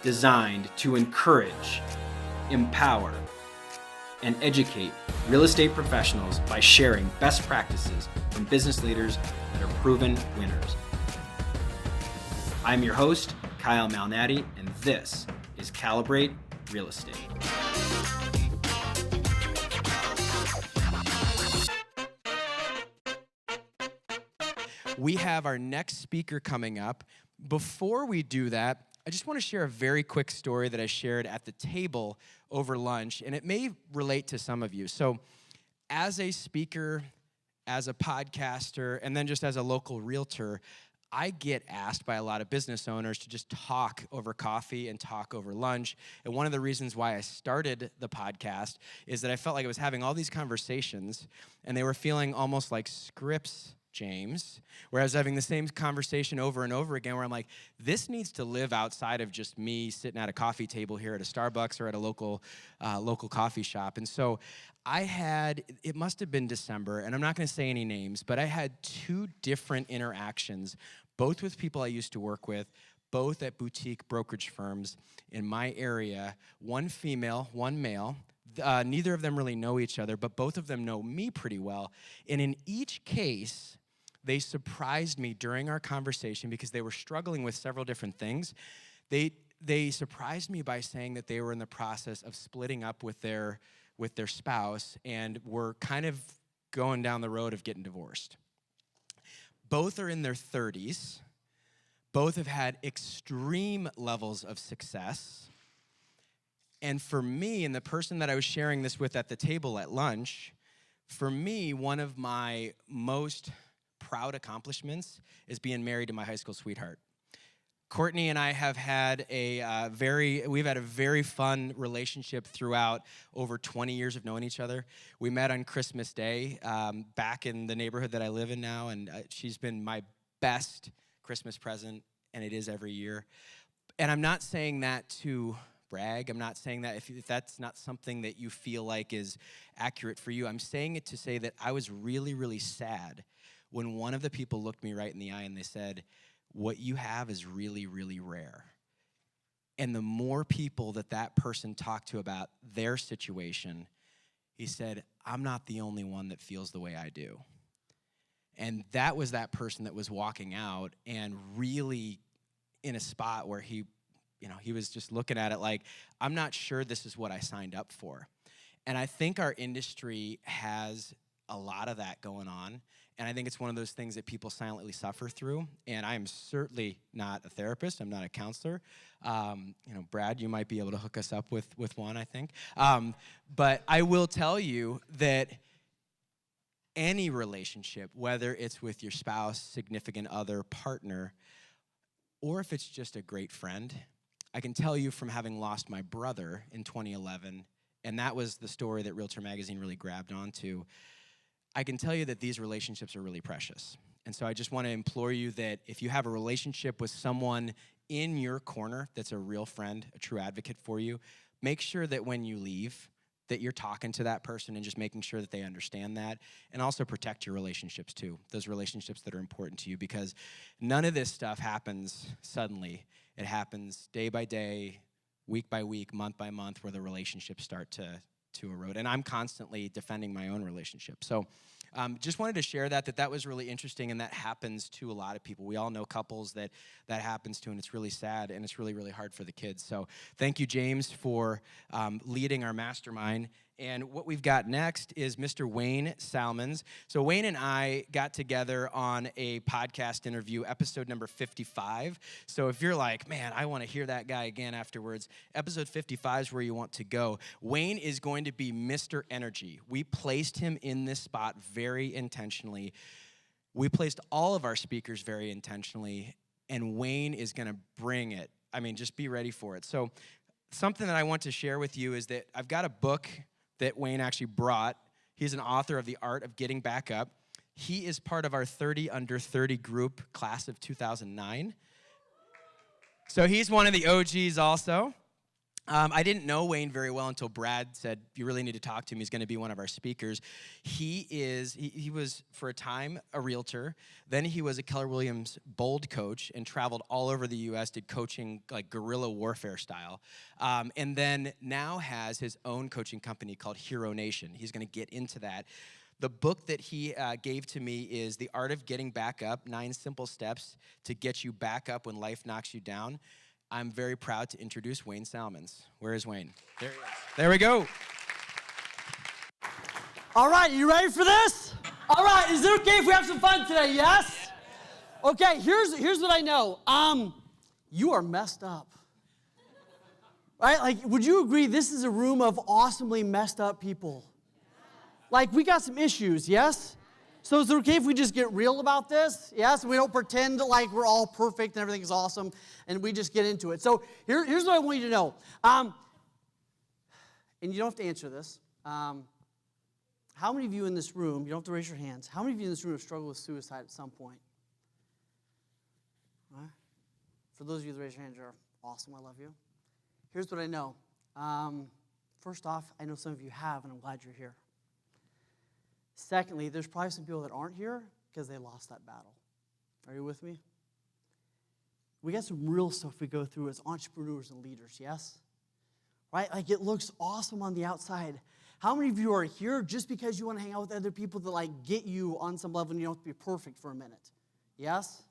designed to encourage, empower, and educate real estate professionals by sharing best practices from business leaders that are proven winners. I'm your host, Kyle Malnati, and this is Calibrate Real Estate. We have our next speaker coming up. Before we do that, I just want to share a very quick story that I shared at the table over lunch, and it may relate to some of you. So as a speaker, as a podcaster, and then just as a local realtor, I get asked by a lot of business owners to just talk over coffee and talk over lunch. And one of the reasons why I started the podcast is that I felt like I was having all these conversations, and they were feeling almost like scripts, James, where I was having the same conversation over and over again, where I'm like, this needs to live outside of just me sitting at a coffee table here at a Starbucks or at a local coffee shop. And so it must have been December, and I'm not going to say any names, but I had two different interactions, both with people I used to work with, both at boutique brokerage firms in my area, one female, one male. Neither of them really know each other, but both of them know me pretty well. And in each case, they surprised me during our conversation because they were struggling with several different things. They surprised me by saying that they were in the process of splitting up with their spouse and were kind of going down the road of getting divorced. Both are in their 30s. Both have had extreme levels of success. And for me, and the person that I was sharing this with at the table at lunch, for me, one of my most proud accomplishments is being married to my high school sweetheart. Courtney and I have had we've had a very fun relationship throughout over 20 years of knowing each other. We met on Christmas Day back in the neighborhood that I live in now, and she's been my best Christmas present, and it is every year. And I'm not saying that to brag. I'm not saying that if that's not something that you feel like is accurate for you. I'm saying it to say that I was really, really sad when one of the people looked me right in the eye and they said, what you have is really, really rare. And the more people that person talked to about their situation, he said, I'm not the only one that feels the way I do. And that was that person that was walking out and really in a spot where he was just looking at it like, I'm not sure this is what I signed up for. And I think our industry has a lot of that going on. And I think it's one of those things that people silently suffer through. And I am certainly not a therapist. I'm not a counselor. Brad, you might be able to hook us up with one, I think. But I will tell you that any relationship, whether it's with your spouse, significant other, partner, or if it's just a great friend, I can tell you from having lost my brother in 2011, and that was the story that Realtor Magazine really grabbed onto, I can tell you that these relationships are really precious. And so I just want to implore you that if you have a relationship with someone in your corner that's a real friend, a true advocate for you, make sure that when you leave, that you're talking to that person and just making sure that they understand that, and also protect your relationships too, those relationships that are important to you, because none of this stuff happens suddenly. It happens day by day, week by week, month by month, where the relationships start to erode. And I'm constantly defending my own relationship. So just wanted to share that was really interesting, and that happens to a lot of people. We all know couples that happens to, and it's really sad, and it's really, really hard for the kids. So thank you, James, for leading our mastermind. And what we've got next is Mr. Wayne Salmans. So Wayne and I got together on a podcast interview, episode number 55. So if you're like, man, I want to hear that guy again afterwards, episode 55 is where you want to go. Wayne is going to be Mr. Energy. We placed him in this spot very intentionally. We placed all of our speakers very intentionally, and Wayne is going to bring it. I mean, just be ready for it. So something that I want to share with you is that I've got a book that Wayne actually brought. He's an author of The Art of Getting Back Up. He is part of our 30 under 30 group class of 2009. So he's one of the OGs also. I didn't know Wayne very well until Brad said, you really need to talk to him. He's going to be one of our speakers. He was, for a time, a realtor. Then he was a Keller Williams Bold coach and traveled all over the U.S., did coaching like guerrilla warfare style. And then now has his own coaching company called Hero Nation. He's going to get into that. The book that he gave to me is The Art of Getting Back Up, 9 Simple Steps to Get You Back Up When Life Knocks You Down. I'm very proud to introduce Wayne Salmans. Where is Wayne? There he is. There we go. All right, you ready for this? All right, is it okay if we have some fun today, yes? Okay, here's what I know. You are messed up. Right? Like, would you agree this is a room of awesomely messed up people? Like, we got some issues, yes? So is it okay if we just get real about this? Yes, we don't pretend like we're all perfect and everything is awesome, and we just get into it. So here's what I want you to know. And you don't have to answer this. How many of you in this room, you don't have to raise your hands, how many of you in this room have struggled with suicide at some point? All right. For those of you that raise your hands, you're awesome, I love you. Here's what I know. First off, I know some of you have, and I'm glad you're here. Secondly, there's probably some people that aren't here because they lost that battle. Are you with me? We got some real stuff we go through as entrepreneurs and leaders, yes? Right? Like, it looks awesome on the outside. How many of you are here just because you want to hang out with other people that, like, get you on some level and you don't have to be perfect for a minute? Yes?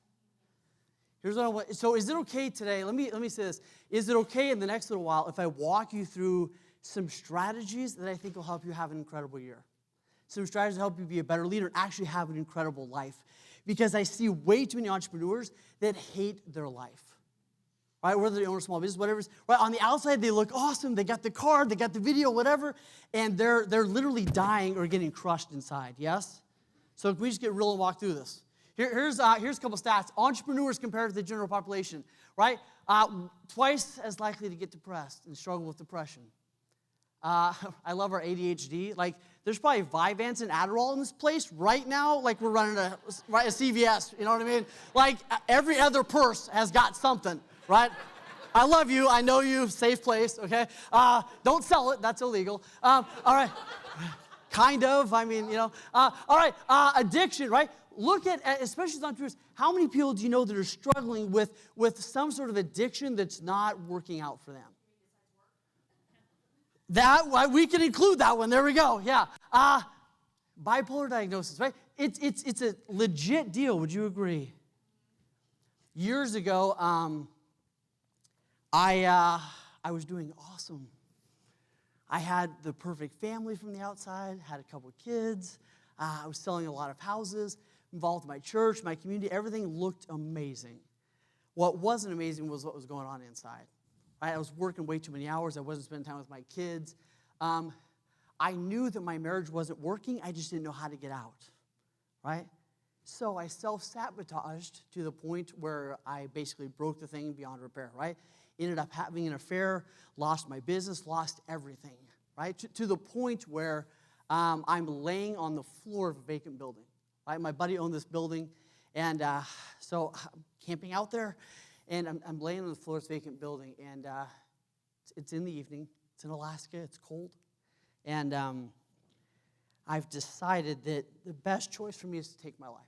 Here's what I want. So is it okay today, let me say this. Is it okay in the next little while if I walk you through some strategies that I think will help you have an incredible year? Some strategies to help you be a better leader and actually have an incredible life. Because I see way too many entrepreneurs that hate their life. Right? Whether they own a small business, whatever. Right? On the outside, they look awesome. They got the car, they got the video, whatever. And they're literally dying or getting crushed inside. Yes? So can we just get real and walk through this? Here's a couple stats. Entrepreneurs compared to the general population. Right? Twice as likely to get depressed and struggle with depression. I love our ADHD. Like, there's probably Vyvanse and Adderall in this place right now. Like, we're running a CVS. You know what I mean? Like, every other purse has got something, right? I love you. I know you. Safe place, okay? Don't sell it. That's illegal. All right. Kind of. I mean, you know. All right. Addiction, right? Look at, especially as entrepreneurs, how many people do you know that are struggling with some sort of addiction that's not working out for them? That, we can include that one. There we go. Yeah. Bipolar diagnosis, right? It's a legit deal. Would you agree? Years ago, I was doing awesome. I had the perfect family from the outside, had a couple of kids. I was selling a lot of houses, involved in my church, my community. Everything looked amazing. What wasn't amazing was what was going on inside. I was working way too many hours. I wasn't spending time with my kids. I knew that my marriage wasn't working. I just didn't know how to get out, right? So I self-sabotaged to the point where I basically broke the thing beyond repair, right? Ended up having an affair, lost my business, lost everything, right? To the point where I'm laying on the floor of a vacant building, right? My buddy owned this building, and so I'm camping out there. And I'm laying on the floor of this vacant building, and it's in the evening. It's in Alaska. It's cold. And I've decided that the best choice for me is to take my life.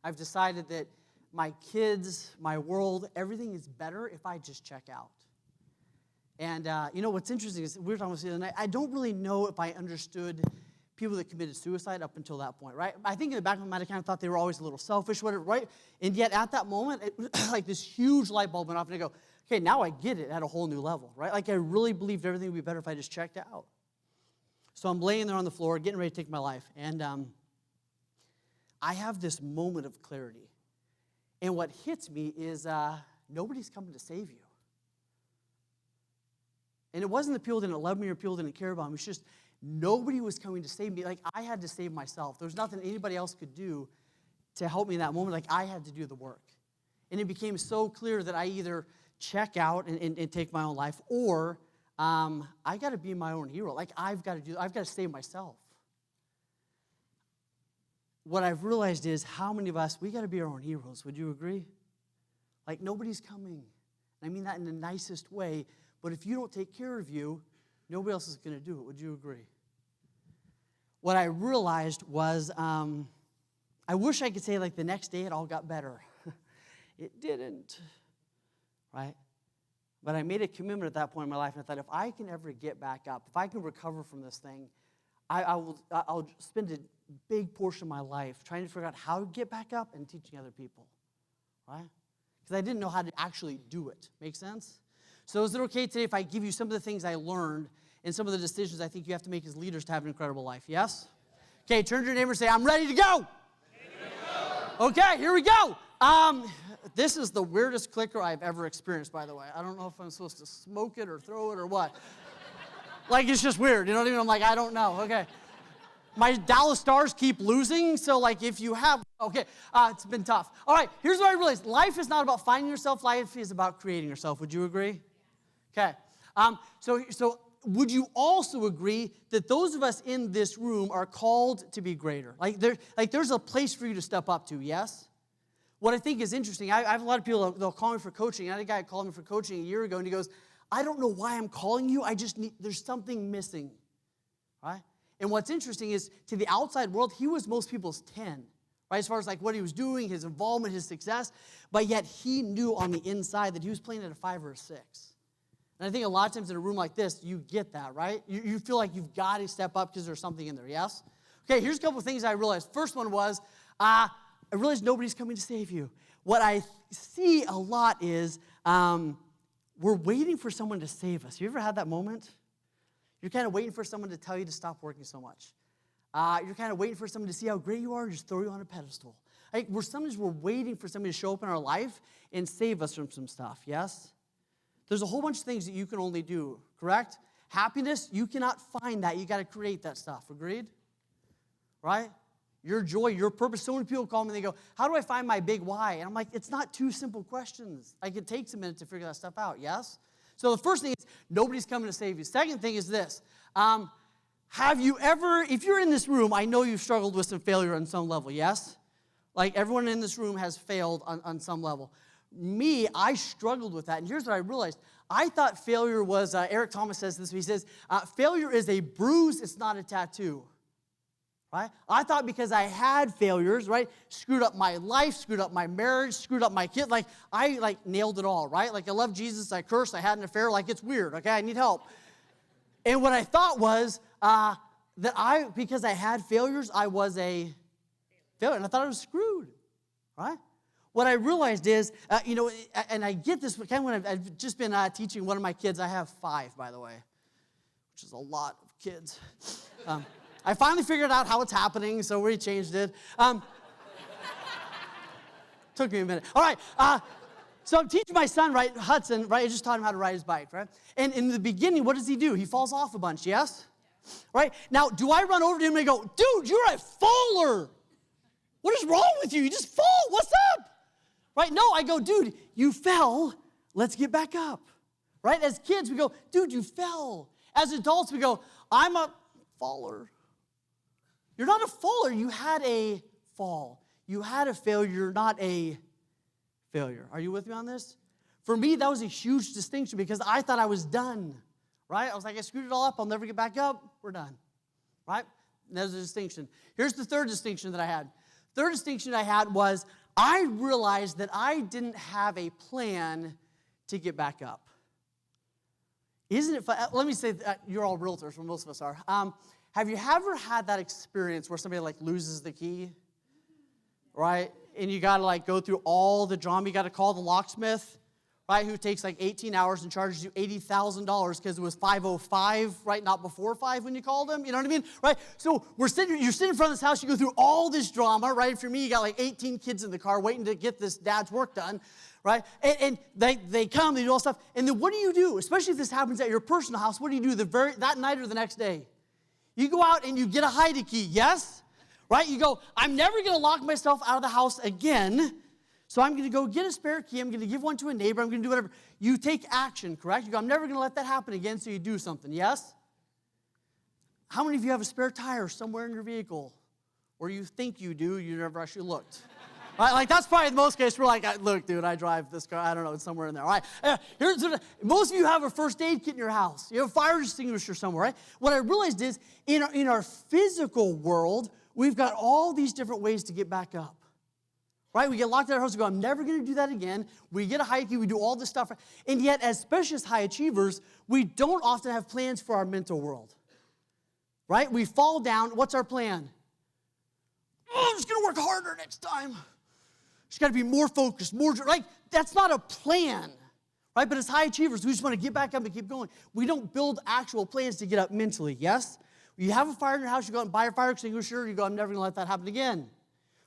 I've decided that my kids, my world, everything is better if I just check out. And you know what's interesting is, we were talking about this the other night, I don't really know if I understood people that committed suicide up until that point, right? I think in the back of my mind, I kind of thought they were always a little selfish, whatever, right? And yet at that moment, like this huge light bulb went off, and I go, okay, now I get it at a whole new level, right? Like, I really believed everything would be better if I just checked out. So I'm laying there on the floor, getting ready to take my life, and I have this moment of clarity. And what hits me is nobody's coming to save you. And it wasn't the people that didn't love me or people that didn't care about me. It's just nobody was coming to save me. Like, I had to save myself. There was nothing anybody else could do to help me in that moment. Like, I had to do the work. And it became so clear that I either check out and take my own life, or I got to be my own hero. Like, I've got to save myself. What I've realized is how many of us, we got to be our own heroes. Would you agree? Like, nobody's coming. I mean that in the nicest way, But if you don't take care of you, nobody else is going to do it. Would you agree? What I realized was I wish I could say like the next day it all got better. It didn't, right? But I made a commitment at that point in my life, and I thought if I can ever get back up, if I can recover from this thing, I'll spend a big portion of my life trying to figure out how to get back up and teaching other people, right? Because I didn't know how to actually do it. Make sense? So is it okay today if I give you some of the things I learned and some of the decisions I think you have to make as leaders to have an incredible life? Yes? Okay, turn to your neighbor and say, I'm ready to go. Okay, here we go. This is the weirdest clicker I've ever experienced, by the way. I don't know if I'm supposed to smoke it or throw it or what. Like, it's just weird. You know what I mean? I'm like, I don't know. Okay. My Dallas Stars keep losing, so, like, if you have, okay, it's been tough. All right, here's what I realized. Life is not about finding yourself. Life is about creating yourself. Would you agree? Okay. So would you also agree that those of us in this room are called to be greater? Like there's a place for you to step up to, yes? What I think is interesting, I have a lot of people, they'll call me for coaching. I had a guy called me for coaching a year ago, and he goes, I don't know why I'm calling you. There's something missing, right? And what's interesting is, to the outside world, he was most people's 10, right? As far as like what he was doing, his involvement, his success. But yet he knew on the inside that he was playing at a 5 or a 6. And I think a lot of times in a room like this, you get that, right? You feel like you've got to step up because there's something in there, yes? Okay, here's a couple of things I realized. First one was, I realized nobody's coming to save you. What I see a lot is we're waiting for someone to save us. You ever had that moment? You're kind of waiting for someone to tell you to stop working so much. You're kind of waiting for someone to see how great you are and just throw you on a pedestal. Like, sometimes we're waiting for somebody to show up in our life and save us from some stuff, yes? There's a whole bunch of things that you can only do, correct? Happiness, you cannot find that. You got to create that stuff, agreed? Right? Your joy, your purpose. So many people call me and they go, how do I find my big why? And I'm like, it's not two simple questions. Like, it takes a minute to figure that stuff out, yes? So the first thing is, nobody's coming to save you. Second thing is this. Have you ever, if you're in this room, I know you've struggled with some failure on some level, yes? Like, everyone in this room has failed on some level. Me, I struggled with that. And here's what I realized. I thought failure was, Eric Thomas says this, he says, failure is a bruise, it's not a tattoo. Right? I thought because I had failures, right, screwed up my life, screwed up my marriage, screwed up my kids, like, I, nailed it all, right? Like, I love Jesus, I cursed, I had an affair, like, it's weird, okay, I need help. And what I thought was that because I had failures, I was a failure, and I thought I was screwed, right? What I realized is, and I get this kind of when I've just been teaching one of my kids. I have 5, by the way, which is a lot of kids. I finally figured out how it's happening, so we changed it. Took me a minute. All right, so I'm teaching my son, right, Hudson, right, I just taught him how to ride his bike, right? And in the beginning, what does he do? He falls off a bunch, yes? Right? Now, do I run over to him and go, dude, you're a faller. What is wrong with you? You just fall. What's up? Right? No, I go, dude, you fell. Let's get back up. Right? As kids, we go, dude, you fell. As adults, we go, I'm a faller. You're not a faller. You had a fall. You had a failure. You're not a failure. Are you with me on this? For me, that was a huge distinction because I thought I was done. Right? I was like, I screwed it all up. I'll never get back up. We're done. Right? And there's a distinction. Here's the third distinction that I had. Third distinction I had was I realized that I didn't have a plan to get back up. Isn't it fun? Let me say, you're all realtors, well, most of us are. Have you ever had that experience where somebody like loses the key, right? And you got to like go through all the drama. You got to call the locksmith, right, who takes like 18 hours and charges you $80,000 because it was 5:05, right, not before 5 when you called him. You know what I mean, right? So you're sitting in front of this house. You go through all this drama, right? For me, you got like 18 kids in the car waiting to get this dad's work done, right? And they come, they do all stuff. And then what do? Especially if this happens at your personal house, what do you do that night or the next day? You go out and you get a hide key, yes? Right? You go, I'm never going to lock myself out of the house again, so I'm going to go get a spare key. I'm going to give one to a neighbor. I'm going to do whatever. You take action, correct? You go, I'm never going to let that happen again, so you do something, yes? How many of you have a spare tire somewhere in your vehicle? Or you think you do, you never actually looked? Right? Like, that's probably the most case. We're like, look, dude, I drive this car. I don't know. It's somewhere in there. All right. Most of you have a first aid kit in your house. You have a fire extinguisher somewhere, right? What I realized is in our physical world, we've got all these different ways to get back up. Right? We get locked in our house and go, I'm never going to do that again. We get a hiking, we do all this stuff. And yet, especially as high achievers, we don't often have plans for our mental world. Right? We fall down. What's our plan? Oh, I'm just going to work harder next time. Just got to be more focused, more, right? That's not a plan. Right? But as high achievers, we just want to get back up and keep going. We don't build actual plans to get up mentally, yes? You have a fire in your house, you go out and buy a fire extinguisher, you go, I'm never going to let that happen again.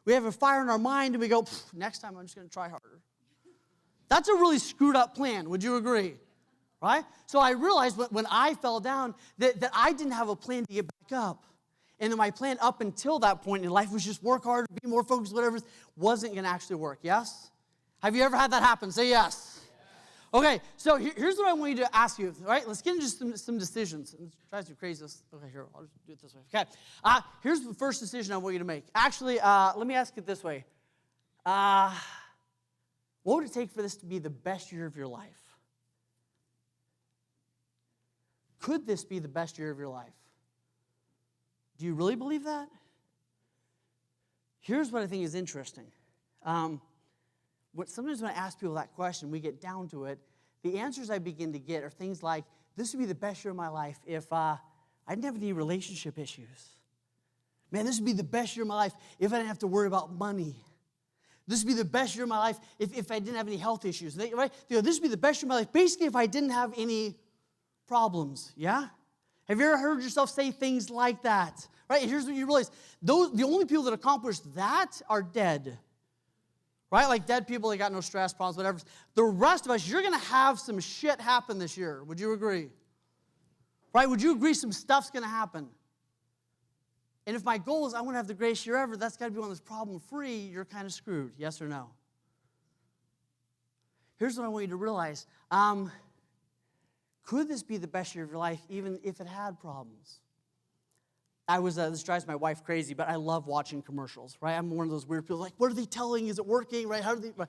We have a fire in our mind, and we go, next time I'm just going to try harder. That's a really screwed up plan. Would you agree? Right? So I realized when I fell down that I didn't have a plan to get back up. And then my plan up until that point in life was just work harder, be more focused, whatever, wasn't going to actually work. Yes? Have you ever had that happen? Say yes. Okay, so here's what I want you to ask you. All right, let's get into some decisions. It drives me crazy. Okay, here, I'll just do it this way. Okay, here's the first decision I want you to make. Actually, let me ask it this way. What would it take for this to be the best year of your life? Could this be the best year of your life? Do you really believe that? Here's what I think is interesting. Sometimes when I ask people that question, we get down to it, the answers I begin to get are things like, this would be the best year of my life if I didn't have any relationship issues. Man, this would be the best year of my life if I didn't have to worry about money. This would be the best year of my life if I didn't have any health issues. Right? This would be the best year of my life basically if I didn't have any problems, yeah? Have you ever heard yourself say things like that? Right? Here's what you realize. The only people that accomplish that are dead. Right? Like dead people, they got no stress, problems, whatever. The rest of us, you're going to have some shit happen this year. Would you agree? Right? Would you agree some stuff's going to happen? And if my goal is I want to have the greatest year ever, that's got to be one that's problem-free, you're kind of screwed. Yes or no? Here's what I want you to realize. Could this be the best year of your life even if it had problems? This drives my wife crazy, but I love watching commercials, right? I'm one of those weird people, like, what are they telling? Is it working, right? How do they?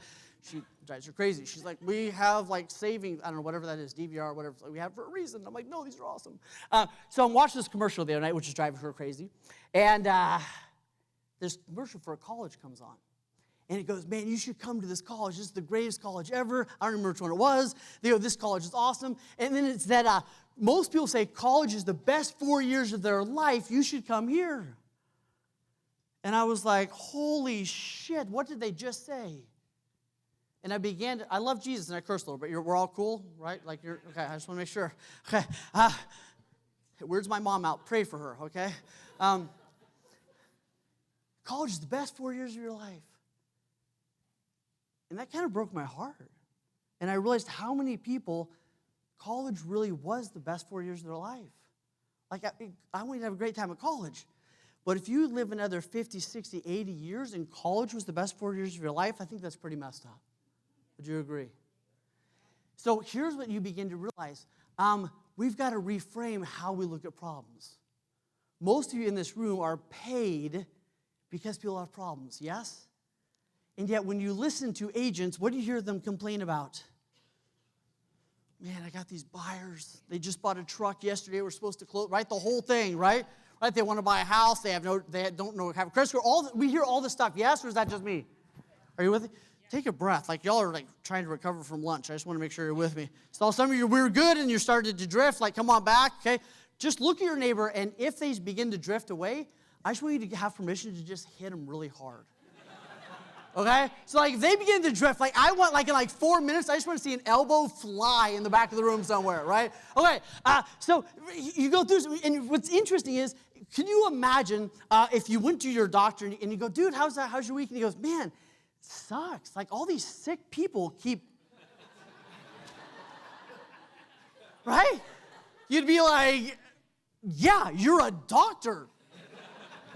She drives her crazy. She's like, we have, like, savings, I don't know, whatever that is, DVR, whatever we have for a reason. I'm like, no, these are awesome. So I'm watching this commercial the other night, which is driving her crazy, and this commercial for a college comes on. And it goes, man, you should come to this college. This is the greatest college ever. I don't remember which one it was. They go, this college is awesome. And then it's that most people say college is the best 4 years of their life. You should come here. And I was like, holy shit, what did they just say? And I love Jesus, and I cursed a little bit. We're all cool, right? Okay, I just want to make sure. Okay, where's my mom out? Pray for her, okay? College is the best 4 years of your life. And that kind of broke my heart. And I realized how many people, college really was the best 4 years of their life. Like, I want you to have a great time at college. But if you live another 50, 60, 80 years and college was the best 4 years of your life, I think that's pretty messed up. Would you agree? So here's what you begin to realize. We've got to reframe how we look at problems. Most of you in this room are paid because people have problems, yes? And yet when you listen to agents, what do you hear them complain about? Man, I got these buyers. They just bought a truck yesterday. We're supposed to close, right? The whole thing, right? Right? They want to buy a house. They don't know have a credit score. We hear all this stuff. Yes, or is that just me? Are you with me? Take a breath. Like y'all are like trying to recover from lunch. I just want to make sure you're with me. So some of you were good and you started to drift. Like, come on back. Okay. Just look at your neighbor, and if they begin to drift away, I just want you to have permission to just hit them really hard. Okay? So, like, if they begin to drift, like, I want, like, in, 4 minutes, I just want to see an elbow fly in the back of the room somewhere, right? Okay, so you go through, and what's interesting is, can you imagine if you went to your doctor and you go, dude, how's your week? And he goes, man, it sucks. Like, all these sick people keep, right? You'd be like, yeah, you're a doctor.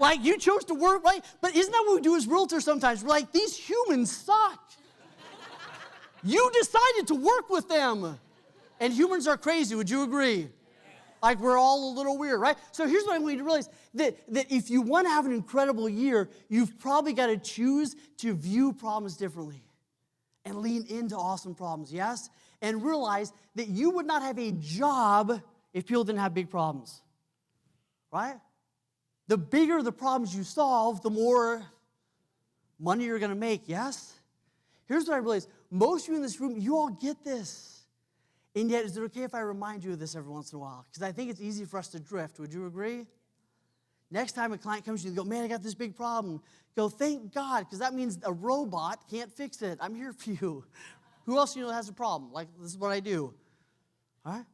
Like, you chose to work, right? But isn't that what we do as realtors sometimes? We're like, these humans suck. You decided to work with them. And humans are crazy. Would you agree? Like we're all a little weird, right? So here's what I want you to realize, that if you want to have an incredible year, you've probably got to choose to view problems differently and lean into awesome problems, yes? And realize that you would not have a job if people didn't have big problems, right? The bigger the problems you solve, the more money you're going to make, yes? Here's what I realize. Most of you in this room, you all get this. And yet, is it okay if I remind you of this every once in a while? Because I think it's easy for us to drift. Would you agree? Next time a client comes to you and go, man, I got this big problem. Go, thank God, because that means a robot can't fix it. I'm here for you. Who else you know has a problem? Like, this is what I do. All right?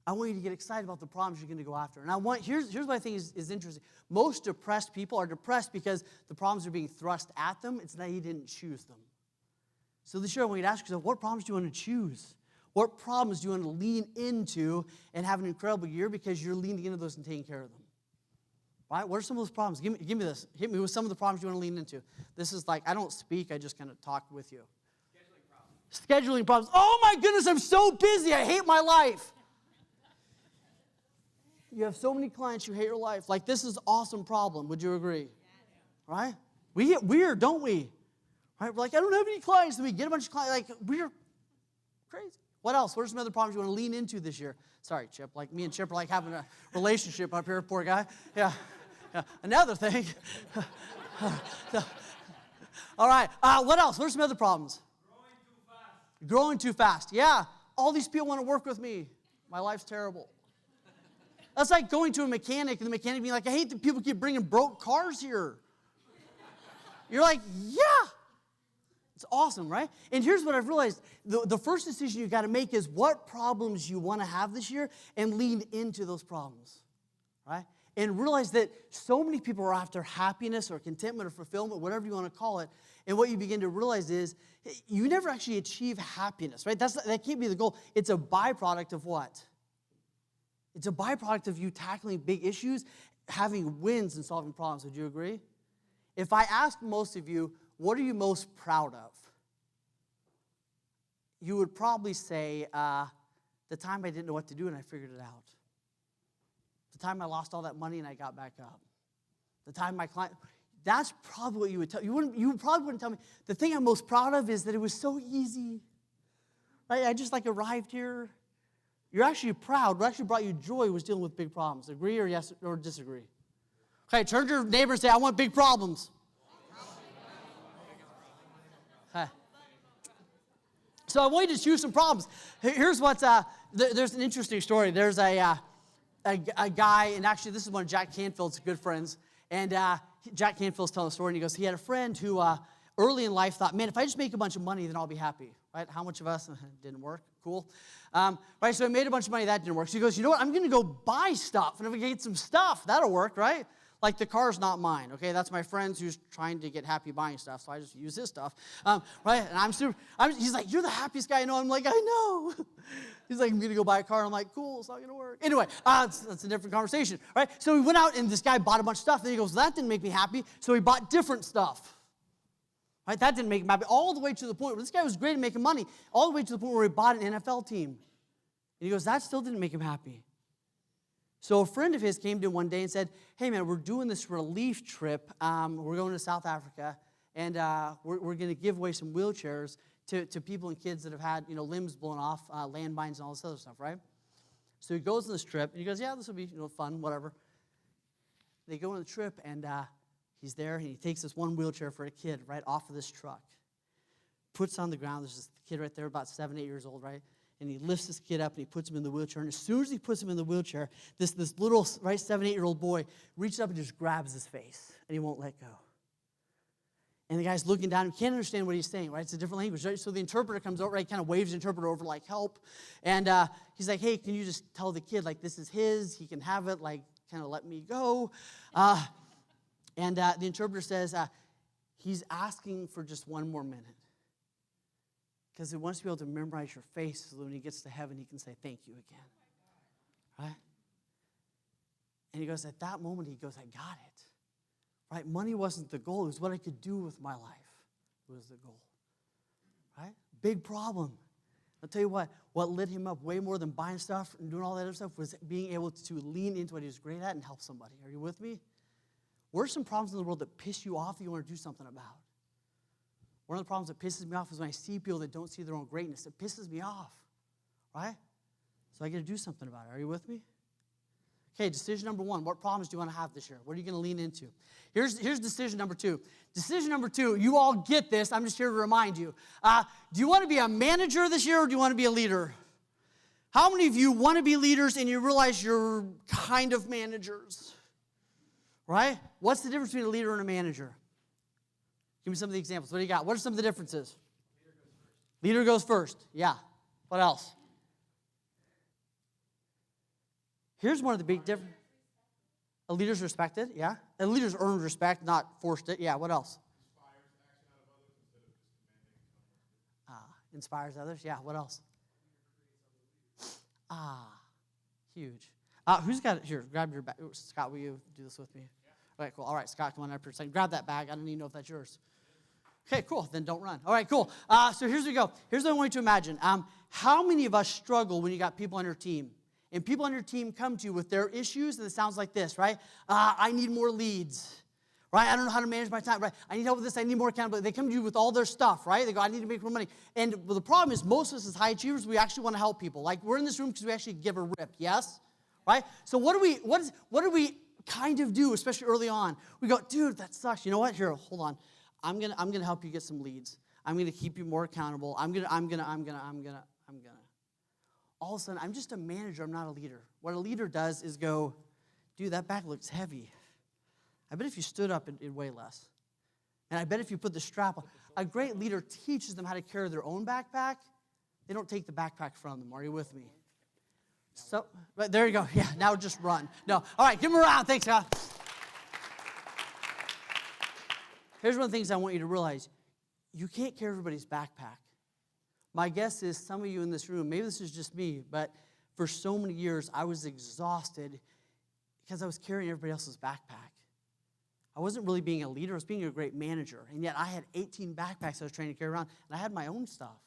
I want you to get excited about the problems you're going to go after. And here's what I think is interesting. Most depressed people are depressed because the problems are being thrust at them. It's that you didn't choose them. So this year, I want you to ask yourself, what problems do you want to choose? What problems do you want to lean into and have an incredible year because you're leaning into those and taking care of them? Right? What are some of those problems? Give me this. Hit me with some of the problems you want to lean into. This is like, I don't speak, I just kind of talk with you. Scheduling problems. Oh my goodness, I'm so busy. I hate my life. You have so many clients, you hate your life. Like, this is an awesome problem. Would you agree? Right? We get weird, don't we? Right? We're like, I don't have any clients. Then we get a bunch of clients. Like, we're crazy. What else? What are some other problems you want to lean into this year? Sorry, Chip. Like, me and Chip are like having a relationship up here, poor guy. Yeah. Another thing. All right. What else? What are some other problems? Growing too fast. Yeah. All these people want to work with me. My life's terrible. That's like going to a mechanic and the mechanic being like, I hate that people keep bringing broke cars here. You're like, yeah. It's awesome, right? And here's what I've realized. The first decision you've got to make is what problems you want to have this year and lean into those problems, right? And realize that so many people are after happiness or contentment or fulfillment, whatever you want to call it. And what you begin to realize is you never actually achieve happiness, right? That can't be the goal. It's a byproduct of what? It's a byproduct of you tackling big issues, having wins and solving problems. Would you agree? If I ask most of you, what are you most proud of? You would probably say, the time I didn't know what to do and I figured it out. The time I lost all that money and I got back up. The time my client, that's probably what you would tell. You probably wouldn't tell me, the thing I'm most proud of is that it was so easy. Right? I just like arrived here. You're actually proud. What actually brought you joy was dealing with big problems. Agree or yes or disagree? Okay, turn to your neighbor and say, I want big problems. Okay. So I want you to choose some problems. Here's what's, there's an interesting story. There's a guy, and actually this is one of Jack Canfield's good friends, and Jack Canfield's telling a story, and he goes, he had a friend who early in life thought, man, if I just make a bunch of money, then I'll be happy, right? How much of us? Didn't work. Cool. Right, so he made a bunch of money. That didn't work. So he goes, you know what? I'm going to go buy stuff, and if I get some stuff, that'll work, right? Like, the car's not mine, okay? That's my friend's who's trying to get happy buying stuff, so I just use his stuff, right? And he's like, you're the happiest guy I know. I'm like, I know. He's like, I'm going to go buy a car. I'm like, cool, it's not going to work. Anyway, that's a different conversation, right? So we went out, and this guy bought a bunch of stuff. Then he goes, well, that didn't make me happy, so he bought different stuff. Right? That didn't make him happy. All the way to the point where this guy was great at making money, all the way to the point where he bought an NFL team. And he goes, that still didn't make him happy. So a friend of his came to him one day and said, hey, man, we're doing this relief trip. We're going to South Africa, and we're going to give away some wheelchairs to people and kids that have had, limbs blown off, landmines and all this other stuff, right? So he goes on this trip, and he goes, yeah, this will be fun, whatever. They go on the trip, and he's there, and he takes this one wheelchair for a kid right off of this truck, puts it on the ground. There's this kid right there, about 7, 8 years old, right? And he lifts this kid up, and he puts him in the wheelchair. And as soon as he puts him in the wheelchair, this little, 7, 8-year-old boy reaches up and just grabs his face, and he won't let go. And the guy's looking down. He can't understand what he's saying, right? It's a different language, right? So the interpreter comes over, right? Kind of waves the interpreter over, like, help. And he's like, hey, can you just tell the kid, like, this is his. He can have it, like, kind of let me go. And the interpreter says, he's asking for just one more minute. Because he wants to be able to memorize your face so that when he gets to heaven, he can say thank you again. Right? And he goes, at that moment, he goes, I got it. Right? Money wasn't the goal. It was what I could do with my life. It was the goal. Right? Big problem. I'll tell you what lit him up way more than buying stuff and doing all that other stuff was being able to lean into what he was great at and help somebody. Are you with me? What are some problems in the world that piss you off that you want to do something about? One of the problems that pisses me off is when I see people that don't see their own greatness. It pisses me off, right? So I got to do something about it. Are you with me? Okay, decision number 1. What problems do you want to have this year? What are you going to lean into? Here's decision number 2. Decision number 2, you all get this. I'm just here to remind you. Do you want to be a manager this year or do you want to be a leader? How many of you want to be leaders and you realize you're kind of managers? Right? What's the difference between a leader and a manager? Give me some of the examples. What do you got? What are some of the differences? Leader goes first. Yeah. What else? Here's one of the big differences. A leader's respected, yeah. A leader's earned respect, not forced it. Yeah, what else? Inspires others, yeah. What else? Huge. Who's got it? Here, grab your bag. Scott, will you do this with me? Yeah. All right, cool. All right, Scott, come on up here a second. Grab that bag. I don't even know if that's yours. Okay, cool. Then don't run. All right, cool. So here's we go. Here's what I want you to imagine. How many of us struggle when you got people on your team? And people on your team come to you with their issues, and it sounds like this, right? I need more leads, right? I don't know how to manage my time, right? I need help with this. I need more accountability. They come to you with all their stuff, right? They go, I need to make more money. And the problem is most of us as high achievers, we actually want to help people. Like, we're in this room because we actually give a rip, yes? Right? So what do we kind of do, especially early on? We go, dude, that sucks. You know what? Here, hold on. I'm gonna help you get some leads. I'm gonna keep you more accountable. I'm gonna. All of a sudden, I'm just a manager, I'm not a leader. What a leader does is go, dude, that bag looks heavy. I bet if you stood up, it'd weigh less. And I bet if you put the strap on, a great leader teaches them how to carry their own backpack. They don't take the backpack from them. Are you with me? So, right, there you go. Yeah, now just run. No, all right, give them a round. Thanks, God. Here's one of the things I want you to realize. You can't carry everybody's backpack. My guess is some of you in this room, maybe this is just me, but for so many years, I was exhausted because I was carrying everybody else's backpack. I wasn't really being a leader. I was being a great manager. And yet I had 18 backpacks I was trying to carry around, and I had my own stuff,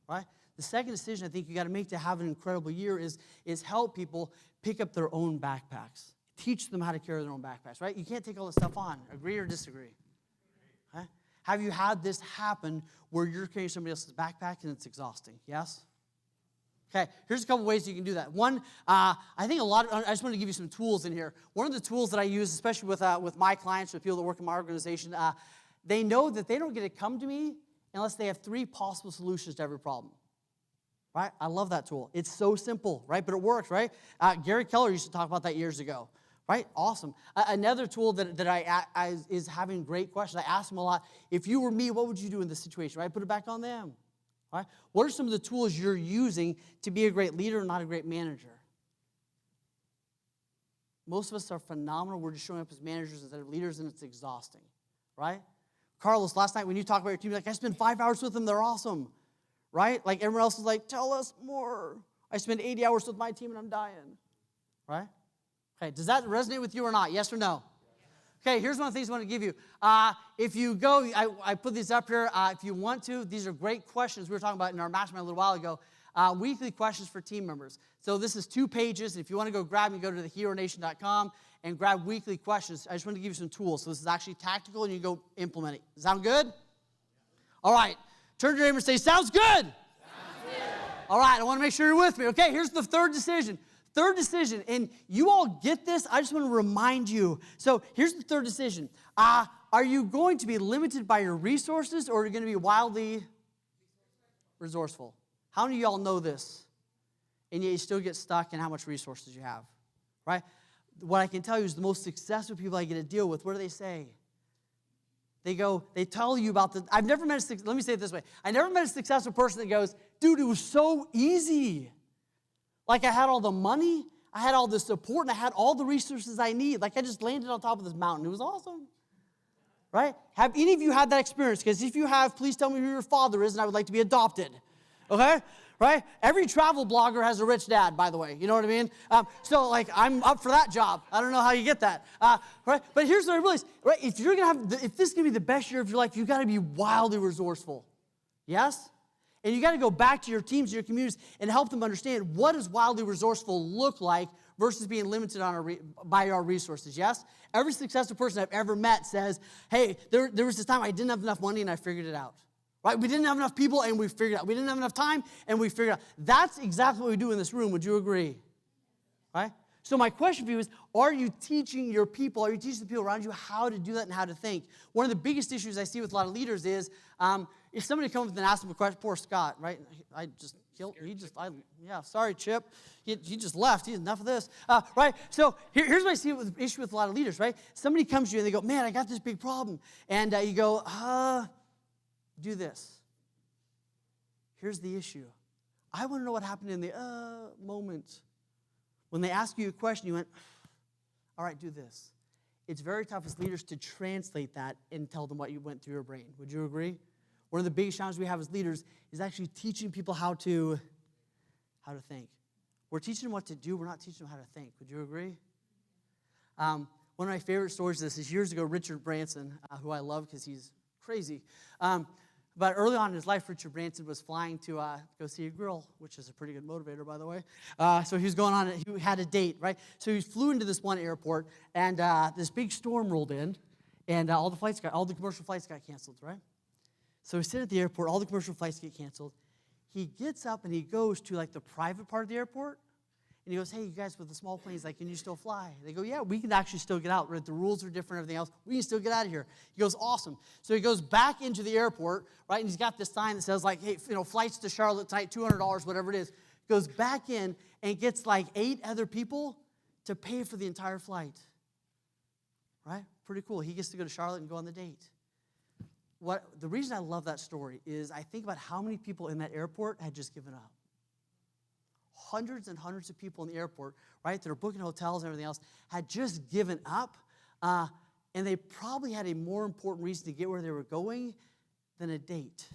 right? The second decision I think you got to make to have an incredible year is help people pick up their own backpacks. Teach them how to carry their own backpacks, right? You can't take all this stuff on. Agree or disagree? Okay? Have you had this happen where you're carrying somebody else's backpack and it's exhausting? Yes? Okay, here's a couple ways you can do that. One, I think I just want to give you some tools in here. One of the tools that I use, especially with my clients, with people that work in my organization, they know that they don't get to come to me unless they have 3 possible solutions to every problem. Right? I love that tool. It's so simple, right? But it works, right? Gary Keller used to talk about that years ago. Right? Awesome. Another tool that I is having great questions. I ask them a lot, if you were me, what would you do in this situation? Right? Put it back on them. Right? What are some of the tools you're using to be a great leader and not a great manager? Most of us are phenomenal. We're just showing up as managers instead of leaders, and it's exhausting. Right? Carlos, last night when you talk about your team, you're like, I spent 5 hours with them. They're awesome. Right? Like everyone else is like, tell us more. I spend 80 hours with my team, and I'm dying. Right? Okay, does that resonate with you or not? Yes or no? Okay, here's one of the things I want to give you. If you go, I put these up here. If you want to, these are great questions we were talking about in our Mastermind a little while ago. Weekly questions for team members. So this is 2 pages. If you want to go grab them, you go to theheronation.com and grab weekly questions. I just want to give you some tools. So this is actually tactical, and you go implement it. Sound good? All right. Turn to your neighbor and say, sounds good. Sounds good. All right, I want to make sure you're with me. Okay, here's the third decision. Third decision, and you all get this, I just want to remind you. So here's the third decision. Are you going to be limited by your resources, or are you going to be wildly resourceful? How many of y'all know this? And yet you still get stuck in how much resources you have, right? What I can tell you is the most successful people I get to deal with, what do they say? They tell you about let me say it this way. I never met a successful person that goes, dude, it was so easy. Like I had all the money, I had all the support, and I had all the resources I need. Like I just landed on top of this mountain. It was awesome. Right? Have any of you had that experience? Because if you have, please tell me who your father is, and I would like to be adopted. Okay? Right? Every travel blogger has a rich dad, by the way. You know what I mean? So, like, I'm up for that job. I don't know how you get that. Right? But here's what I realized. Right? If this is going to be the best year of your life, you've got to be wildly resourceful. Yes? And you got to go back to your teams, your communities, and help them understand what does wildly resourceful look like versus being limited by our resources, yes? Every successful person I've ever met says, hey, there was this time I didn't have enough money and I figured it out. Right? We didn't have enough people and we figured it out. We didn't have enough time and we figured it out. That's exactly what we do in this room. Would you agree? Right? So my question for you is, are you teaching your people, are you teaching the people around you how to do that and how to think? One of the biggest issues I see with a lot of leaders is if somebody comes and asks them a question, poor Scott, right? Sorry, Chip. He just left. He's enough of this, right? So here's what I see with the issue with a lot of leaders, right? Somebody comes to you and they go, man, I got this big problem. And you go, do this. Here's the issue. I want to know what happened in the moment. When they ask you a question, you went, all right, do this. It's very tough as leaders to translate that and tell them what you went through your brain. Would you agree? One of the biggest challenges we have as leaders is actually teaching people how to think. We're teaching them what to do. We're not teaching them how to think. Would you agree? One of my favorite stories of this is years ago, Richard Branson, who I love because he's crazy. But early on in his life, Richard Branson was flying to go see a girl, which is a pretty good motivator, by the way. So he was going on, he had a date, right? So he flew into this one airport, and this big storm rolled in, and all the commercial flights got canceled, right? So he's sitting at the airport, all the commercial flights get canceled. He gets up and he goes to like the private part of the airport, and he goes, hey, you guys with the small planes, like, can you still fly? They go, yeah, we can actually still get out. Right? The rules are different, everything else. We can still get out of here. He goes, awesome. So he goes back into the airport, right, and he's got this sign that says, like, hey, flights to Charlotte tonight, $200, whatever it is. Goes back in and gets like 8 other people to pay for the entire flight. Right? Pretty cool. He gets to go to Charlotte and go on the date. The reason I love that story is I think about how many people in that airport had just given up. Hundreds and hundreds of people in the airport, right, that are booking hotels and everything else, had just given up, and they probably had a more important reason to get where they were going than a date.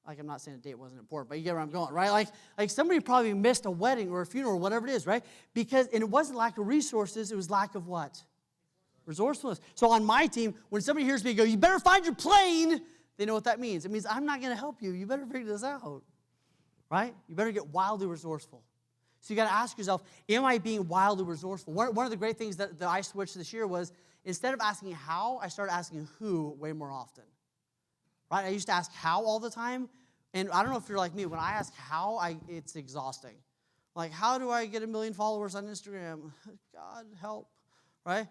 Like, I'm not saying a date wasn't important, but you get where I'm going, right? Like somebody probably missed a wedding or a funeral or whatever it is, right? And it wasn't lack of resources, it was lack of what? Resourcefulness. So on my team, when somebody hears me go, you better find your plane, they know what that means. It means I'm not going to help you. You better figure this out. Right? You better get wildly resourceful. So you got to ask yourself, am I being wildly resourceful? One of the great things that I switched this year was instead of asking how, I started asking who way more often. Right? I used to ask how all the time. And I don't know if you're like me. When I ask how, it's exhausting. Like, how do I get 1 million followers on Instagram? God, help. Right?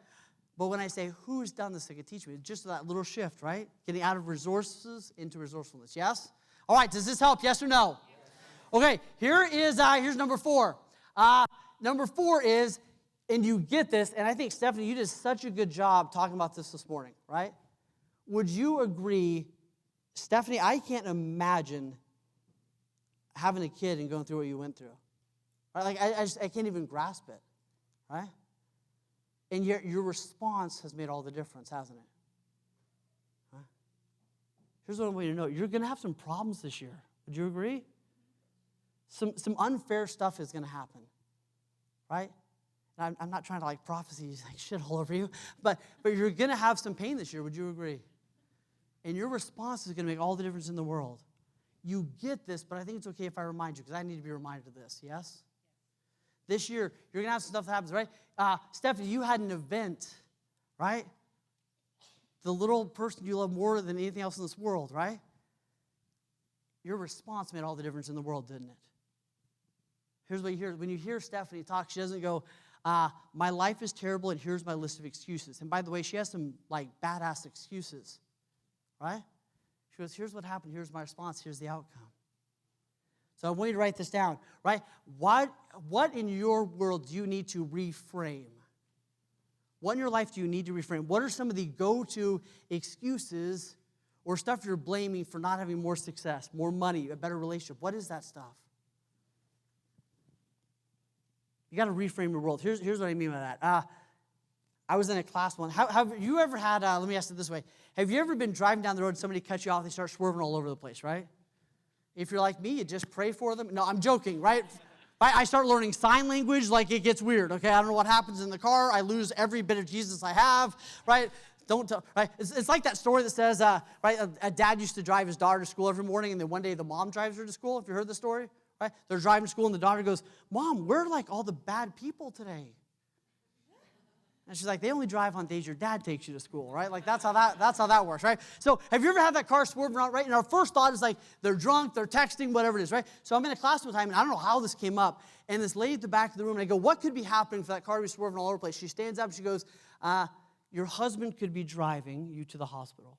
But when I say who's done this, they can teach me. Just that little shift, right? Getting out of resources into resourcefulness. Yes? All right, does this help? Yes or no? Okay, here's number 4. Number 4 is, and you get this, and I think, Stephanie, you did such a good job talking about this morning, right? Would you agree, Stephanie, I can't imagine having a kid and going through what you went through. Right? Like, I can't even grasp it, right? And yet your response has made all the difference, hasn't it? Huh? Here's what I want you to know. You're going to have some problems this year. Would you agree? Some unfair stuff is going to happen, right? And I'm not trying to like prophecy like shit all over you, but you're going to have some pain this year. Would you agree? And your response is going to make all the difference in the world. You get this, but I think it's okay if I remind you because I need to be reminded of this. Yes? This year you're going to have some stuff that happens, right? Stephanie, you had an event, right? The little person you love more than anything else in this world, right? Your response made all the difference in the world, didn't it? Here's what you hear. When you hear Stephanie talk, she doesn't go, my life is terrible and here's my list of excuses. And by the way, she has some like badass excuses, right? She goes, here's what happened, here's my response, here's the outcome. So I want you to write this down, right? What in your world do you need to reframe? What in your life do you need to reframe? What are some of the go-to excuses or stuff you're blaming for not having more success, more money, a better relationship? What is that stuff? You got to reframe your world. Here's what I mean by that. I was in a class one. Have you ever had, let me ask it this way. Have you ever been driving down the road and somebody cuts you off, they start swerving all over the place, right? If you're like me, you just pray for them. No, I'm joking, right? I start learning sign language like it gets weird, okay? I don't know what happens in the car. I lose every bit of Jesus I have, right? don't tell, right? It's like that story that says, right, a dad used to drive his daughter to school every morning, and then one day the mom drives her to school. If you heard the story, right? They're driving to school, and the daughter goes, Mom, we're like all the bad people today. And she's like, they only drive on days your dad takes you to school, right? Like, that's how that works, right? So have you ever had that car swerving around, right? And our first thought is like, they're drunk, they're texting, whatever it is, right? So I'm in a class one time, and I don't know how this came up, and this lady at the back of the room, and I go, what could be happening for that car to be swerving all over the place? She stands up, and she goes, your husband could be driving you to the hospital,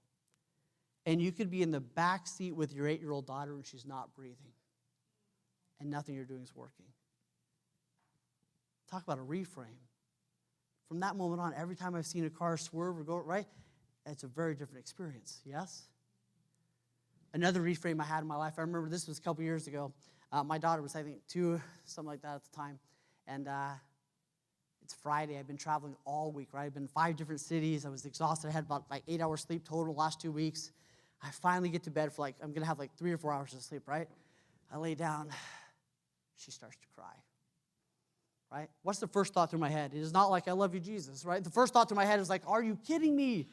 and you could be in the back seat with your 8-year-old daughter, and she's not breathing, and nothing you're doing is working. Talk about a reframe. From that moment on, every time I've seen a car swerve or go right, it's a very different experience, yes? Another reframe I had in my life, I remember this was a couple years ago. My daughter was, I think, 2, something like that at the time. And it's Friday. I've been traveling all week, right? I've been in 5 different cities. I was exhausted. I had about 8 hours sleep total the last 2 weeks. I finally get to bed for I'm going to have 3 or 4 hours of sleep, right? I lay down. She starts to cry. Right? What's the first thought through my head? It is not like, I love you, Jesus, right? The first thought through my head is like, are you kidding me?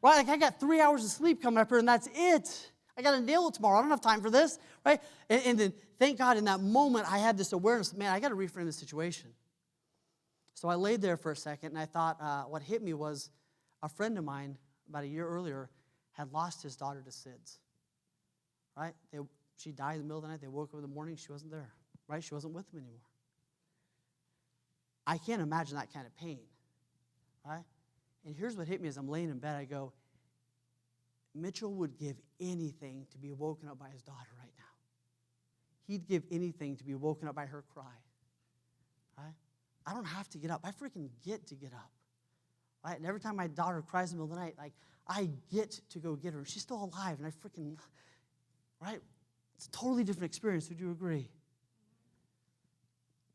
Right? I got 3 hours of sleep coming up here, and that's it. I got to nail it tomorrow. I don't have time for this, right? And then, thank God, in that moment, I had this awareness, man, I got to reframe the situation. So I laid there for a second, and I thought what hit me was a friend of mine, about a year earlier, had lost his daughter to SIDS, right? She died in the middle of the night. They woke up in the morning. She wasn't there, right? She wasn't with them anymore. I can't imagine that kind of pain, right? And here's what hit me as I'm laying in bed. I go, Mitchell would give anything to be woken up by his daughter right now. He'd give anything to be woken up by her cry, right? I don't have to get up. I freaking get to get up, right? And every time my daughter cries in the middle of the night, I get to go get her. She's still alive, and I freaking, right? It's a totally different experience. Would you agree?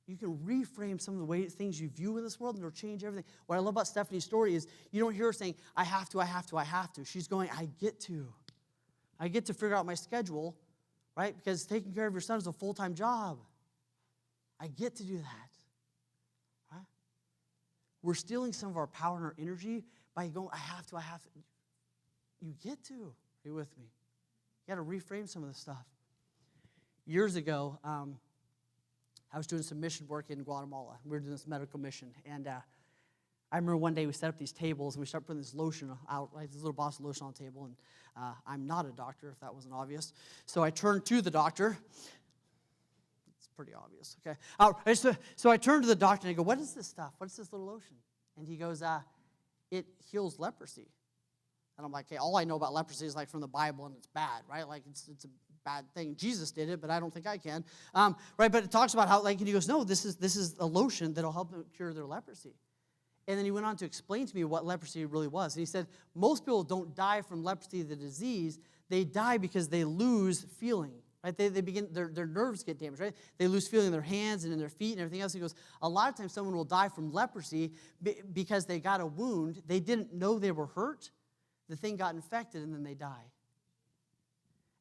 You can reframe some of the things you view in this world, and it'll change everything. What I love about Stephanie's story is you don't hear her saying, I have to, I have to, I have to. She's going, I get to. I get to figure out my schedule, right? Because taking care of your son is a full-time job. I get to do that, right? We're stealing some of our power and our energy by going, I have to, I have to. You get to. Are you with me? You got to reframe some of this stuff. Years ago, I was doing some mission work in Guatemala. We were doing this medical mission. And I remember one day we set up these tables, and we started putting this lotion out, like this little bottle of lotion on the table. And I'm not a doctor, if that wasn't obvious. So I turned to the doctor. It's pretty obvious, okay? So I turned to the doctor, and I go, what is this stuff? What is this little lotion? And he goes, it heals leprosy. And I'm like, okay, all I know about leprosy is from the Bible, and it's bad, right? It's a bad thing. Jesus did it, but I don't think I can. Right, but it talks about how, and he goes, no, this is a lotion that'll help them cure their leprosy. And then he went on to explain to me what leprosy really was. And he said, most people don't die from leprosy, the disease. They die because they lose feeling, right? They begin, their nerves get damaged, right? They lose feeling in their hands and in their feet and everything else. He goes, a lot of times someone will die from leprosy because they got a wound. They didn't know they were hurt. The thing got infected, and then they die.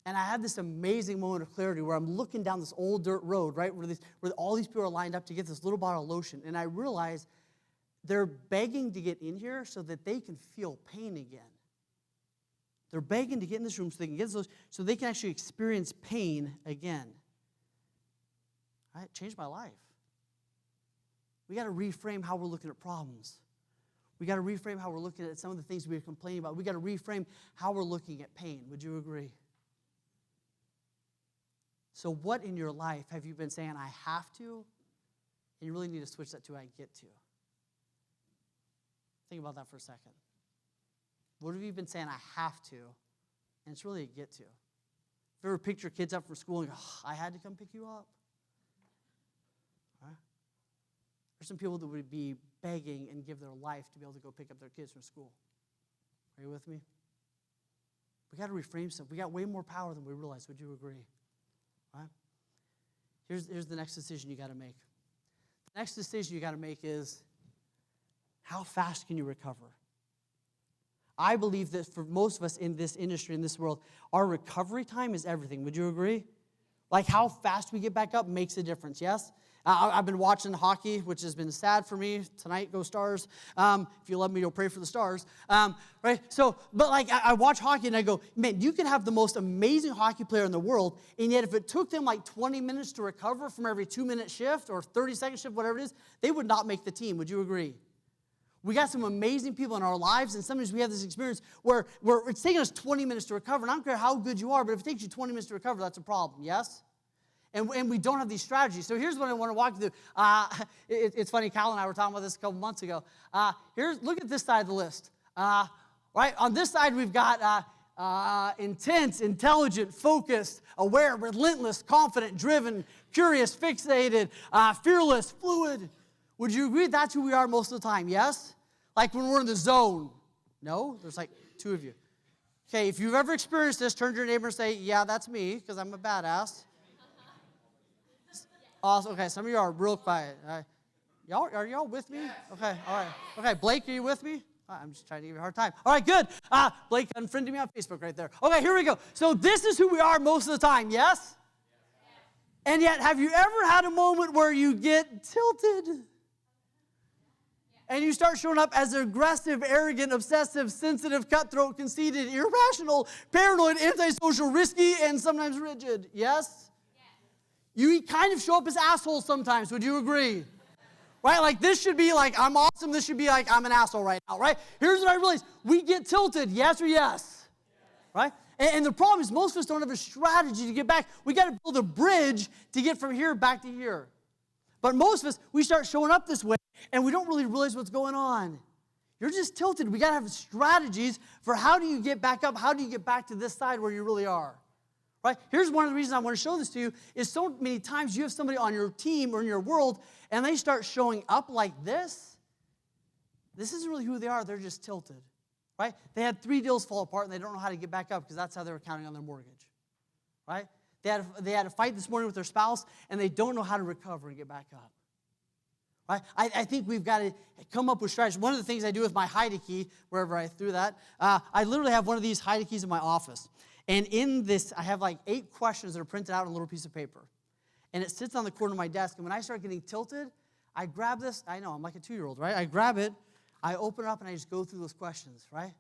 And I had this amazing moment of clarity where I'm looking down this old dirt road, right, where all these people are lined up to get this little bottle of lotion. And I realize they're begging to get in here so that they can feel pain again. They're begging to get in this room so they can get those, so they can actually experience pain again. Right? It changed my life. We got to reframe how we're looking at problems. We got to reframe how we're looking at some of the things we're complaining about. We got to reframe how we're looking at pain. Would you agree? So what in your life have you been saying, I have to, and you really need to switch that to I get to? Think about that for a second. What have you been saying, I have to, and it's really a get to? Have you ever picked your kids up from school and go, I had to come pick you up? Right? There's some people that would be begging and give their life to be able to go pick up their kids from school. Are you with me? We got to reframe stuff. We got way more power than we realize. Would you agree? Right? Here's the next decision you got to make. The next decision you got to make is, how fast can you recover? I believe that for most of us in this industry, in this world, our recovery time is everything. Would you agree? How fast we get back up makes a difference, yes? I've been watching hockey, which has been sad for me. Tonight, go Stars. If you love me, you'll pray for the Stars. Right? So, but like I watch hockey and I go, man, you can have the most amazing hockey player in the world, and yet if it took them like 20 minutes to recover from every 2-minute shift or 30-second shift, whatever it is, they would not make the team. Would you agree? We got some amazing people in our lives, and sometimes we have this experience where it's taking us 20 minutes to recover. And I don't care how good you are, but if it takes you 20 minutes to recover, that's a problem, yes? And we don't have these strategies. So here's what I want to walk you through. It's funny, Cal and I were talking about this a couple months ago. Look at this side of the list. Right? On this side, we've got intense, intelligent, focused, aware, relentless, confident, driven, curious, fixated, fearless, fluid. Would you agree that's who we are most of the time, yes? Like when we're in the zone. No? There's like 2 of you. Okay, if you've ever experienced this, turn to your neighbor and say, yeah, that's me, because I'm a badass. Awesome. Okay, some of you are real quiet. Are y'all with me? Okay, all right. Okay, Blake, are you with me? I'm just trying to give you a hard time. All right, good. Blake unfriended me on Facebook right there. Okay, here we go. So this is who we are most of the time, yes? And yet, have you ever had a moment where you get tilted? And you start showing up as aggressive, arrogant, obsessive, sensitive, cutthroat, conceited, irrational, paranoid, antisocial, risky, and sometimes rigid. Yes? You kind of show up as assholes sometimes. Would you agree? Right? Like this should be like, I'm awesome. This should be like, I'm an asshole right now. Right? Here's what I realized. We get tilted. Yes or yes? Right? And the problem is most of us don't have a strategy to get back. We got to build a bridge to get from here back to here. But most of us, we start showing up this way, and we don't really realize what's going on. You're just tilted. We got to have strategies for how do you get back up? How do you get back to this side where you really are? Right? Here's one of the reasons I want to show this to you is so many times you have somebody on your team or in your world, and they start showing up like this. This isn't really who they are. They're just tilted. Right? They had 3 deals fall apart, and they don't know how to get back up because that's how they were counting on their mortgage. Right? They had a fight this morning with their spouse, and they don't know how to recover and get back up. Right? I think we've got to come up with strategies. One of the things I do with my hide key, wherever I threw that, I literally have one of these hide keys in my office. And in this, I have like 8 questions that are printed out on a little piece of paper. And it sits on the corner of my desk. And when I start getting tilted, I grab this. I know, I'm like a 2-year-old, right? I grab it, I open it up, and I just go through those questions, right?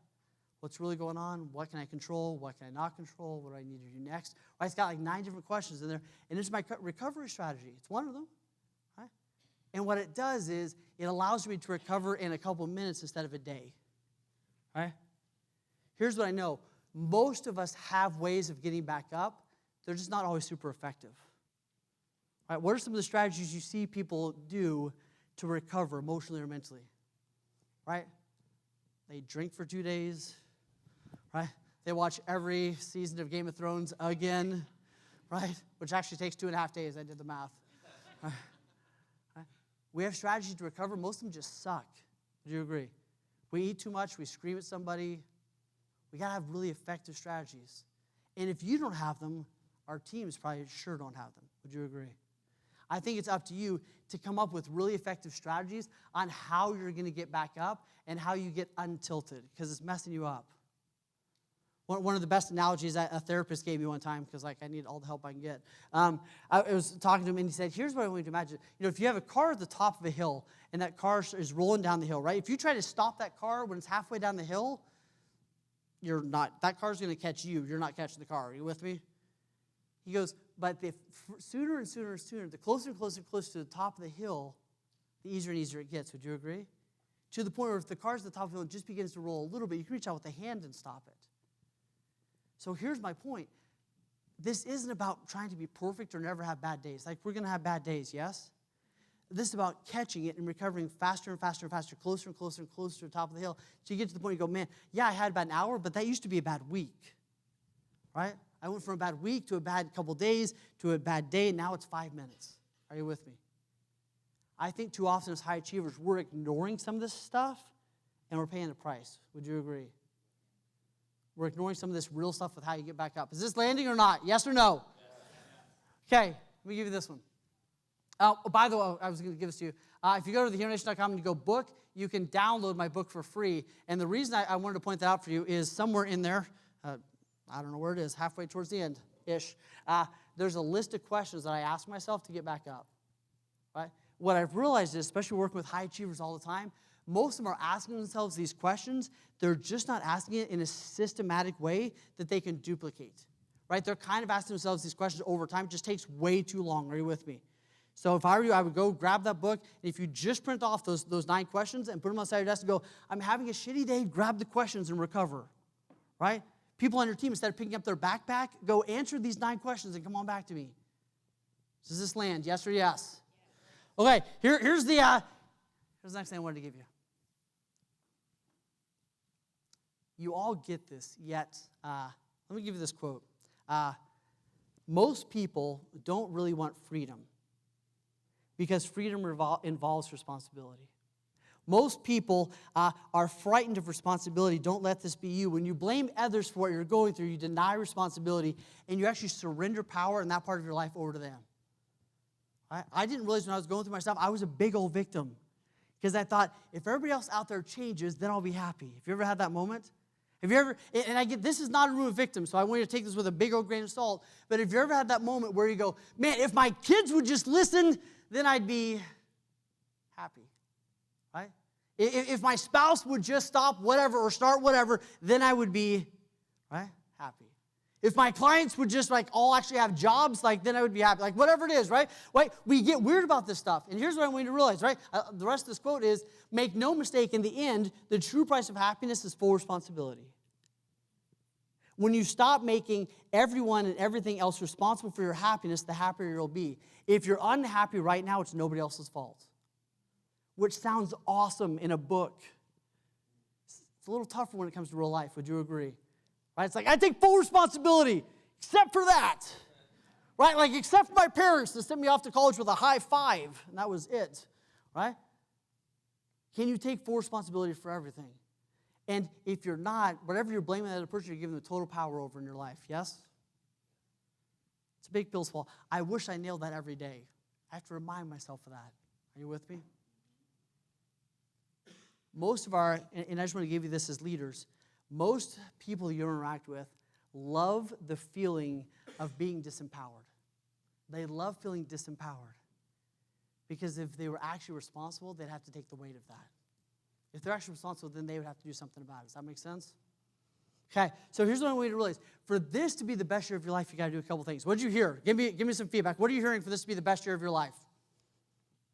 What's really going on? What can I control? What can I not control? What do I need to do next? Right? It's got like 9 different questions in there. And it's my recovery strategy. It's one of them, right? And what it does is it allows me to recover in a couple of minutes instead of a day, right? Here's what I know. Most of us have ways of getting back up. They're just not always super effective. Right? What are some of the strategies you see people do to recover emotionally or mentally? Right? They drink for 2 days. Right? They watch every season of Game of Thrones again. Right? Which actually takes 2.5 days. I did the math. Right? Right? We have strategies to recover. Most of them just suck. Do you agree? We eat too much. We scream at somebody. We got to have really effective strategies. And if you don't have them, our teams probably sure don't have them. Would you agree? I think it's up to you to come up with really effective strategies on how you're going to get back up and how you get untilted, because it's messing you up. One of the best analogies that a therapist gave me one time, because like I need all the help I can get. I was talking to him, and he said, here's what I want you to imagine. You know, if you have a car at the top of a hill, and that car is rolling down the hill, right? If you try to stop that car when it's halfway down the hill, that car's going to catch you. You're not catching the car. Are you with me? He goes, but the sooner and sooner and sooner, the closer and closer and closer to the top of the hill, the easier and easier it gets. Would you agree? To the point where if the car's at the top of the hill and just begins to roll a little bit, you can reach out with a hand and stop it. So here's my point. This isn't about trying to be perfect or never have bad days. Like, we're going to have bad days, yes? This is about catching it and recovering faster and faster and faster, closer and closer and closer to the top of the hill. So you get to the point you go, man, yeah, I had about an hour, but that used to be a bad week, right? I went from a bad week to a bad couple days to a bad day, and now it's 5 minutes. Are you with me? I think too often as high achievers, we're ignoring some of this stuff, and we're paying the price. Would you agree? We're ignoring some of this real stuff with how you get back up. Is this landing or not? Yes or no? Yes. Okay, let me give you this one. By the way, I was going to give this to you. If you go to theheronation.com and you go book, you can download my book for free. And the reason I wanted to point that out for you is somewhere in there, I don't know where it is, halfway towards the end-ish, there's a list of questions that I ask myself to get back up. right? What I've realized is, especially working with high achievers all the time, most of them are asking themselves these questions. They're just not asking it in a systematic way that they can duplicate, right? They're kind of asking themselves these questions over time. It just takes way too long. Are you with me? So if I were you, I would go grab that book, and if you just print off those 9 questions and put them on the side of your desk and go, I'm having a shitty day, grab the questions and recover, right? People on your team, instead of picking up their backpack, go answer these 9 questions and come on back to me. Does this land, yes or yes? Okay, here's the next thing I wanted to give you. You all get this, yet let me give you this quote. Most people don't really want freedom because freedom involves responsibility. Most people are frightened of responsibility. Don't let this be you. When you blame others for what you're going through, you deny responsibility, and you actually surrender power in that part of your life over to them. I didn't realize when I was going through my stuff, I was a big old victim because I thought, if everybody else out there changes, then I'll be happy. Have you ever had that moment? Have you ever, and I get, this is not a room of victims, so I want you to take this with a big old grain of salt, but have you ever had that moment where you go, man, if my kids would just listen, then I'd be happy, right? If my spouse would just stop whatever or start whatever, then I would be, right, happy. If my clients would just all actually have jobs, then I would be happy. Whatever it is, right? We get weird about this stuff. And here's what I want you to realize, right? The rest of this quote is, make no mistake, in the end, the true price of happiness is full responsibility. When you stop making everyone and everything else responsible for your happiness, the happier you'll be. If you're unhappy right now, it's nobody else's fault. Which sounds awesome in a book. It's a little tougher when it comes to real life. Would you agree? Right? It's I take full responsibility, except for that. Right? Except for my parents that sent me off to college with a high 5, and that was it. Right? Can you take full responsibility for everything? And if you're not, whatever you're blaming that other person, you're giving them total power over in your life. Yes? It's a big pill to swallow. I wish I nailed that every day. I have to remind myself of that. Are you with me? Most of our, and I just want to give you this as leaders, most people you interact with love the feeling of being disempowered. They love feeling disempowered because if they were actually responsible, they'd have to take the weight of that. If they're actually responsible, then they would have to do something about it. Does that make sense? Okay, so here's what I want you to realize. For this to be the best year of your life, you got to do a couple things. What did you hear? Give me some feedback. What are you hearing for this to be the best year of your life?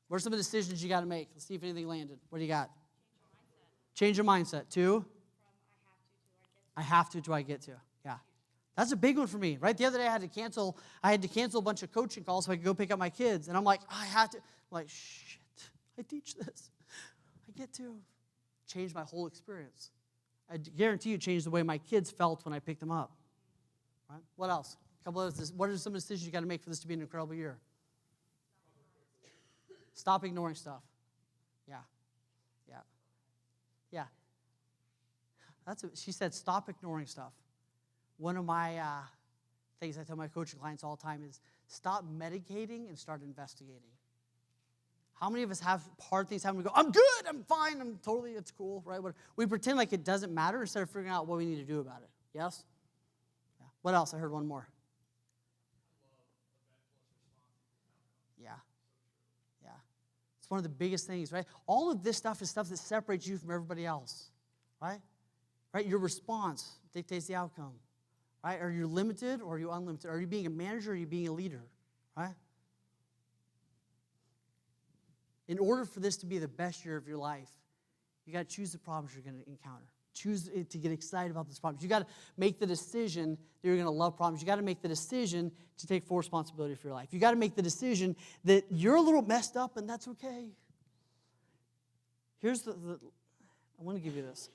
What are some of the decisions you got to make? Let's see if anything landed. What do you got? Change your mindset. 2? I have to, do I get to? Yeah. That's a big one for me, right? The other day I had to cancel a bunch of coaching calls so I could go pick up my kids. And I'm like, I have to. I'm like, shit, I teach this. I get to change my whole experience. I guarantee you change the way my kids felt when I picked them up. Right? What else? A couple of others. What are some of the decisions you got to make for this to be an incredible year? Stop ignoring stuff. Yeah. Yeah. Yeah. She said, stop ignoring stuff. One of my things I tell my coaching clients all the time is stop medicating and start investigating. How many of us have hard things happen? We go, I'm good, I'm fine, it's cool, right? We pretend like it doesn't matter instead of figuring out what we need to do about it. Yes? Yeah. What else? I heard one more. Yeah. Yeah. It's one of the biggest things, right? All of this stuff is stuff that separates you from everybody else, right? Right? Your response dictates the outcome, right? Are you limited or are you unlimited? Are you being a manager or are you being a leader, right? In order for this to be the best year of your life, you got to choose the problems you're going to encounter. Choose to get excited about those problems. You got to make the decision that you're going to love problems. You got to make the decision to take full responsibility for your life. You got to make the decision that you're a little messed up and that's okay. Here's I want to give you this.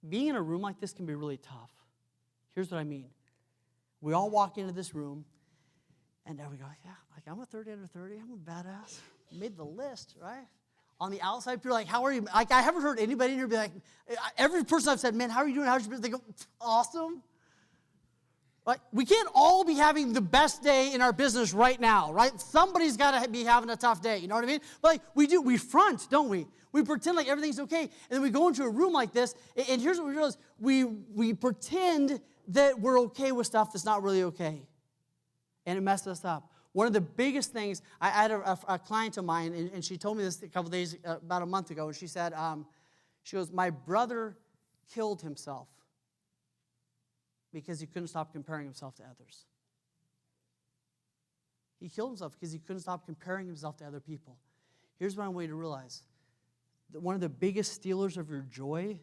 Being in a room like this can be really tough. Here's what I mean. We all walk into this room, and then we go, yeah, I'm a 30 under 30. I'm a badass. Made the list, right? On the outside, people are like, how are you? I haven't heard anybody in here be like, every person I've said, man, how are you doing? How's your business? They go, awesome. Like, we can't all be having the best day in our business right now, right? Somebody's got to be having a tough day, you know what I mean? But we front, don't we? We pretend like everything's okay, and then we go into a room like this, and here's what we realize. We pretend that we're okay with stuff that's not really okay, and it messes us up. One of the biggest things, I had a client of mine, and she told me this a couple days, about a month ago, and she said, she goes, my brother killed himself because he couldn't stop comparing himself to others. He killed himself because he couldn't stop comparing himself to other people. Here's what I want you to realize. That one of the biggest stealers of your joy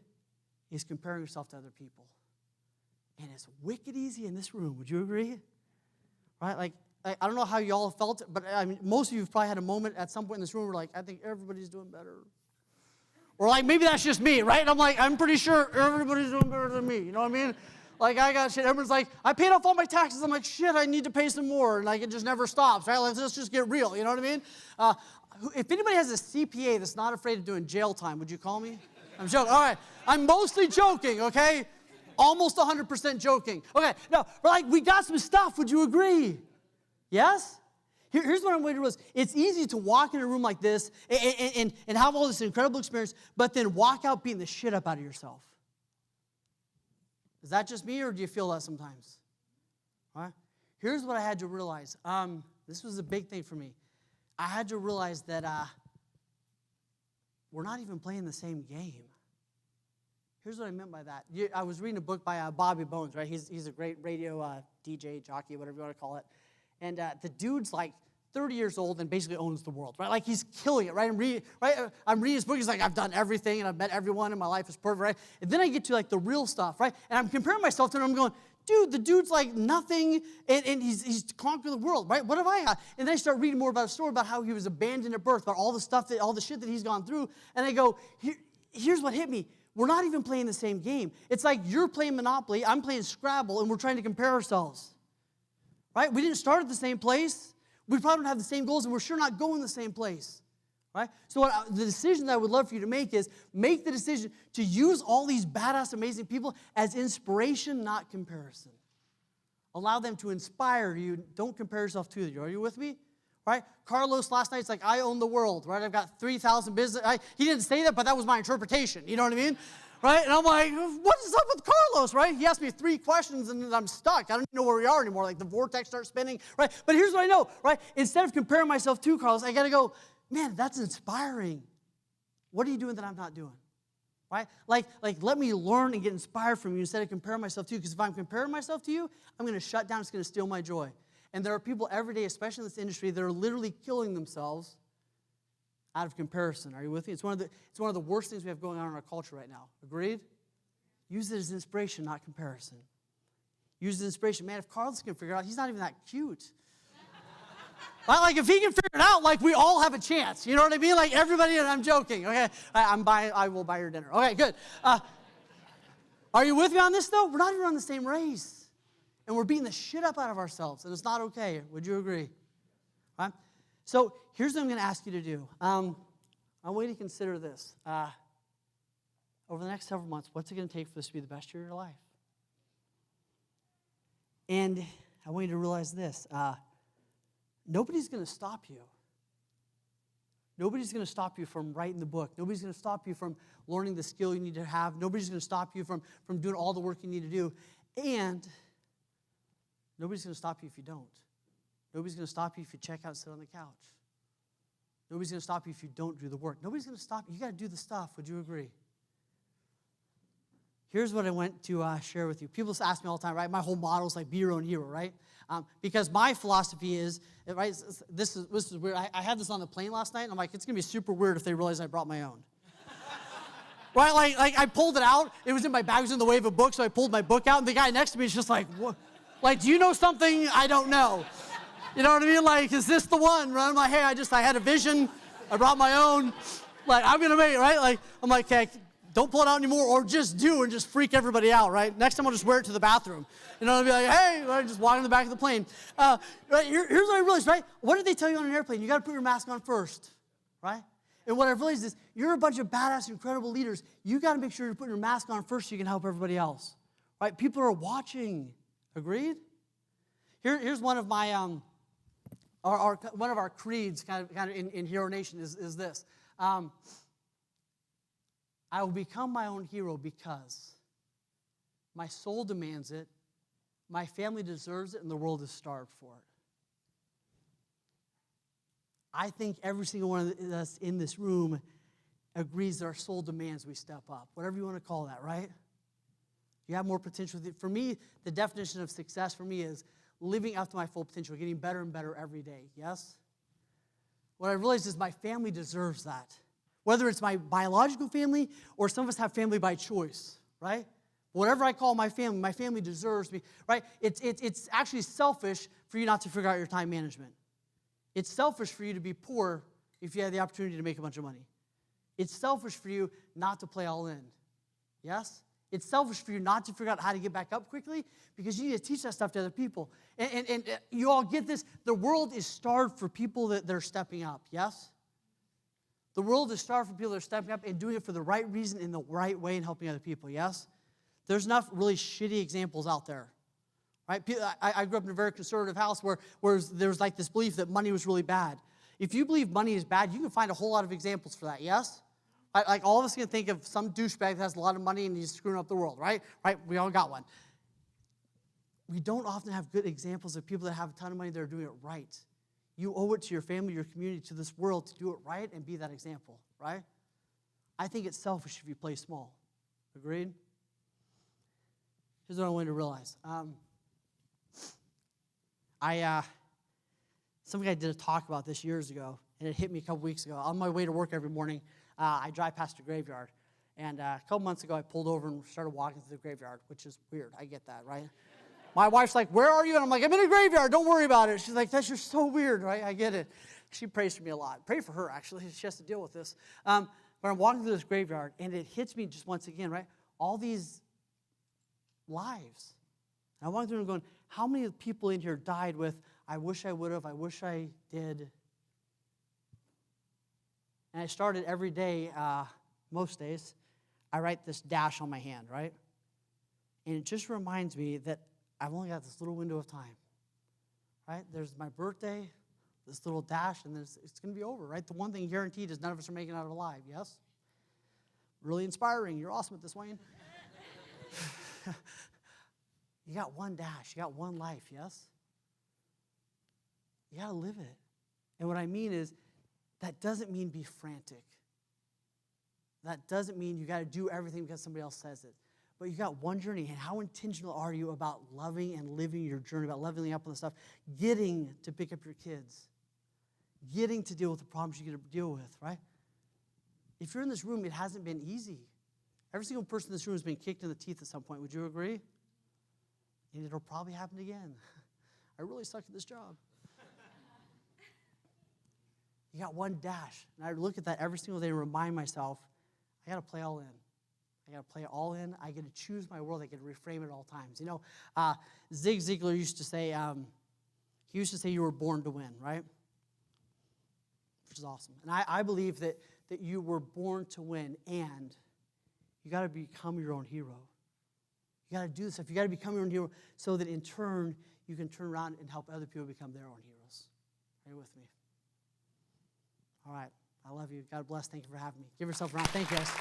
is comparing yourself to other people. And it's wicked easy in this room. Would you agree? Right? Like, I don't know how y'all have felt, but I mean, most of you have probably had a moment at some point in this room where like, I think everybody's doing better. Or like, maybe that's just me, right? And I'm like, I'm pretty sure everybody's doing better than me. You know what I mean? Like, I got shit. Everyone's like, I paid off all my taxes. I'm like, shit, I need to pay some more. And like, it just never stops, right? Let's just get real. You know what I mean? If anybody has a CPA that's not afraid of doing jail time, would you call me? I'm joking. All right. I'm mostly joking, okay? Almost 100% joking. Okay, no, but like, we got some stuff. Would you agree? Yes? Here's what I'm waiting to realize. It's easy to walk in a room like this and have all this incredible experience, but then walk out beating the shit up out of yourself. Is that just me, or do you feel that sometimes? All right? Here's what I had to realize. This was a big thing for me. I had to realize that we're not even playing the same game. Here's what I meant by that. I was reading a book by Bobby Bones, right? He's a great radio DJ, jockey, whatever you want to call it. And the dude's like 30 years old and basically owns the world, right? Like, he's killing it, right? I'm reading his book. He's like, I've done everything, and I've met everyone, and my life is perfect, right? And then I get to, like, the real stuff, right? And I'm comparing myself to him, and I'm going, dude, the dude's like nothing, and he's conquered the world, right? What have I got? And then I start reading more about a story about how he was abandoned at birth, about all the shit that he's gone through, and I go, here's what hit me. We're not even playing the same game. It's like you're playing Monopoly, I'm playing Scrabble, and we're trying to compare ourselves. Right? We didn't start at the same place. We probably don't have the same goals, and we're sure not going the same place. Right? So the decision that I would love for you to make is make the decision to use all these badass, amazing people as inspiration, not comparison. Allow them to inspire you. Don't compare yourself to them. Are you with me? Right? Carlos last night's like, I own the world, right? I've got 3,000 business. He didn't say that, but that was my interpretation. You know what I mean? Right? And I'm like, what is up with Carlos, right? He asked me 3 questions, and I'm stuck. I don't even know where we are anymore. Like, the vortex starts spinning, right? But here's what I know, right? Instead of comparing myself to Carlos, I got to go, man, that's inspiring. What are you doing that I'm not doing? Right? Like, let me learn and get inspired from you instead of comparing myself to you. Because if I'm comparing myself to you, I'm going to shut down. It's going to steal my joy. And there are people every day, especially in this industry, that are literally killing themselves out of comparison. Are you with me? It's one of the worst things we have going on in our culture right now. Agreed? Use it as inspiration, not comparison. Use it as inspiration. Man, if Carlos can figure it out, he's not even that cute. Right? Like, if he can figure it out, like, we all have a chance. You know what I mean? Like, everybody, and I'm joking. Okay, I will buy your dinner. Okay, good. Are you with me on this, though? We're not even on the same race. And we're beating the shit up out of ourselves, and it's not okay. Would you agree? Right? So here's what I'm going to ask you to do. I want you to consider this. Over the next several months, what's it going to take for this to be the best year of your life? And I want you to realize this. Nobody's going to stop you. Nobody's going to stop you from writing the book. Nobody's going to stop you from learning the skill you need to have. Nobody's going to stop you from doing all the work you need to do. And nobody's going to stop you if you don't. Nobody's going to stop you if you check out and sit on the couch. Nobody's going to stop you if you don't do the work. Nobody's going to stop you. You got to do the stuff. Would you agree? Here's what I want to share with you. People ask me all the time, right? My whole model is like be your own hero, right? Because my philosophy is, right? This is weird. I had this on the plane last night, and I'm like, it's going to be super weird if they realize I brought my own. Right? Like I pulled it out. It was in my bag. It was in the way of a book, so I pulled my book out, and the guy next to me is just like, what? Like, do you know something I don't know? You know what I mean? Like, is this the one? Right? I'm like, hey, I had a vision. I brought my own. Like, I'm going to make it, right? Like, I'm like, okay, don't pull it out anymore, or just do and just freak everybody out, right? Next time I'll just wear it to the bathroom. You know, I'll be like, hey, right, just walk in the back of the plane. Right, here's what I realized, right? What did they tell you on an airplane? You got to put your mask on first, right? And what I've realized is you're a bunch of badass, incredible leaders. You got to make sure you're putting your mask on first so you can help everybody else, right? People are watching. Agreed? Here's one of my one of our creeds, kind of in Hero Nation is this. I will become my own hero because my soul demands it, my family deserves it, and the world is starved for it. I think every single one of us in this room agrees that our soul demands we step up, whatever you want to call that, right? You have more potential. For me, the definition of success for me is living up to my full potential, getting better and better every day, yes? What I realized is my family deserves that. Whether it's my biological family or some of us have family by choice, right? Whatever I call my family deserves me, right? It's actually selfish for you not to figure out your time management. It's selfish for you to be poor if you had the opportunity to make a bunch of money. It's selfish for you not to play all in, yes? It's selfish for you not to figure out how to get back up quickly because you need to teach that stuff to other people. And you all get this. The world is starved for people that are stepping up, yes? The world is starved for people that are stepping up and doing it for the right reason in the right way and helping other people, yes? There's enough really shitty examples out there, right? I grew up in a very conservative house where there was like this belief that money was really bad. If you believe money is bad, you can find a whole lot of examples for that, yes? Like all of us can think of some douchebag that has a lot of money and he's screwing up the world, right? Right? We all got one. We don't often have good examples of people that have a ton of money that are doing it right. You owe it to your family, your community, to this world to do it right and be that example, right? I think it's selfish if you play small. Agreed? Here's what I wanted to realize. Some guy did a talk about this years ago, and it hit me a couple weeks ago. On my way to work every morning, I drive past a graveyard. And a couple months ago, I pulled over and started walking through the graveyard, which is weird. I get that, right? My wife's like, where are you? And I'm like, I'm in a graveyard. Don't worry about it. She's like, that's just so weird, right? I get it. She prays for me a lot. Pray for her, actually. She has to deal with this. But I'm walking through this graveyard, and it hits me just once again, right? All these lives. And I'm walking through and going, how many people in here died with, I wish I would have, I wish I did. And I started every day, most days, I write this dash on my hand, right? And it just reminds me that I've only got this little window of time, right? There's my birthday, this little dash, and then it's going to be over, right? The one thing guaranteed is none of us are making it out alive, yes? Really inspiring. You're awesome at this, Wayne. You got one dash. You got one life, yes? You got to live it. And what I mean is, that doesn't mean be frantic. That doesn't mean you got to do everything because somebody else says it. But you got one journey, and how intentional are you about loving and living your journey, about leveling up on the stuff, getting to pick up your kids, getting to deal with the problems you get to deal with, right? If you're in this room, it hasn't been easy. Every single person in this room has been kicked in the teeth at some point. Would you agree? And it'll probably happen again. I really suck at this job. You got one dash. And I look at that every single day and remind myself, I got to play all in. I got to play it all in. I get to choose my world. I get to reframe it at all times. You know, Zig Ziglar used to say, you were born to win, right? Which is awesome. And I believe that you were born to win, and you got to become your own hero. You got to do this stuff. You got to become your own hero so that in turn, you can turn around and help other people become their own heroes. Are you with me? All right. I love you. God bless. Thank you for having me. Give yourself a round. Thank you, guys.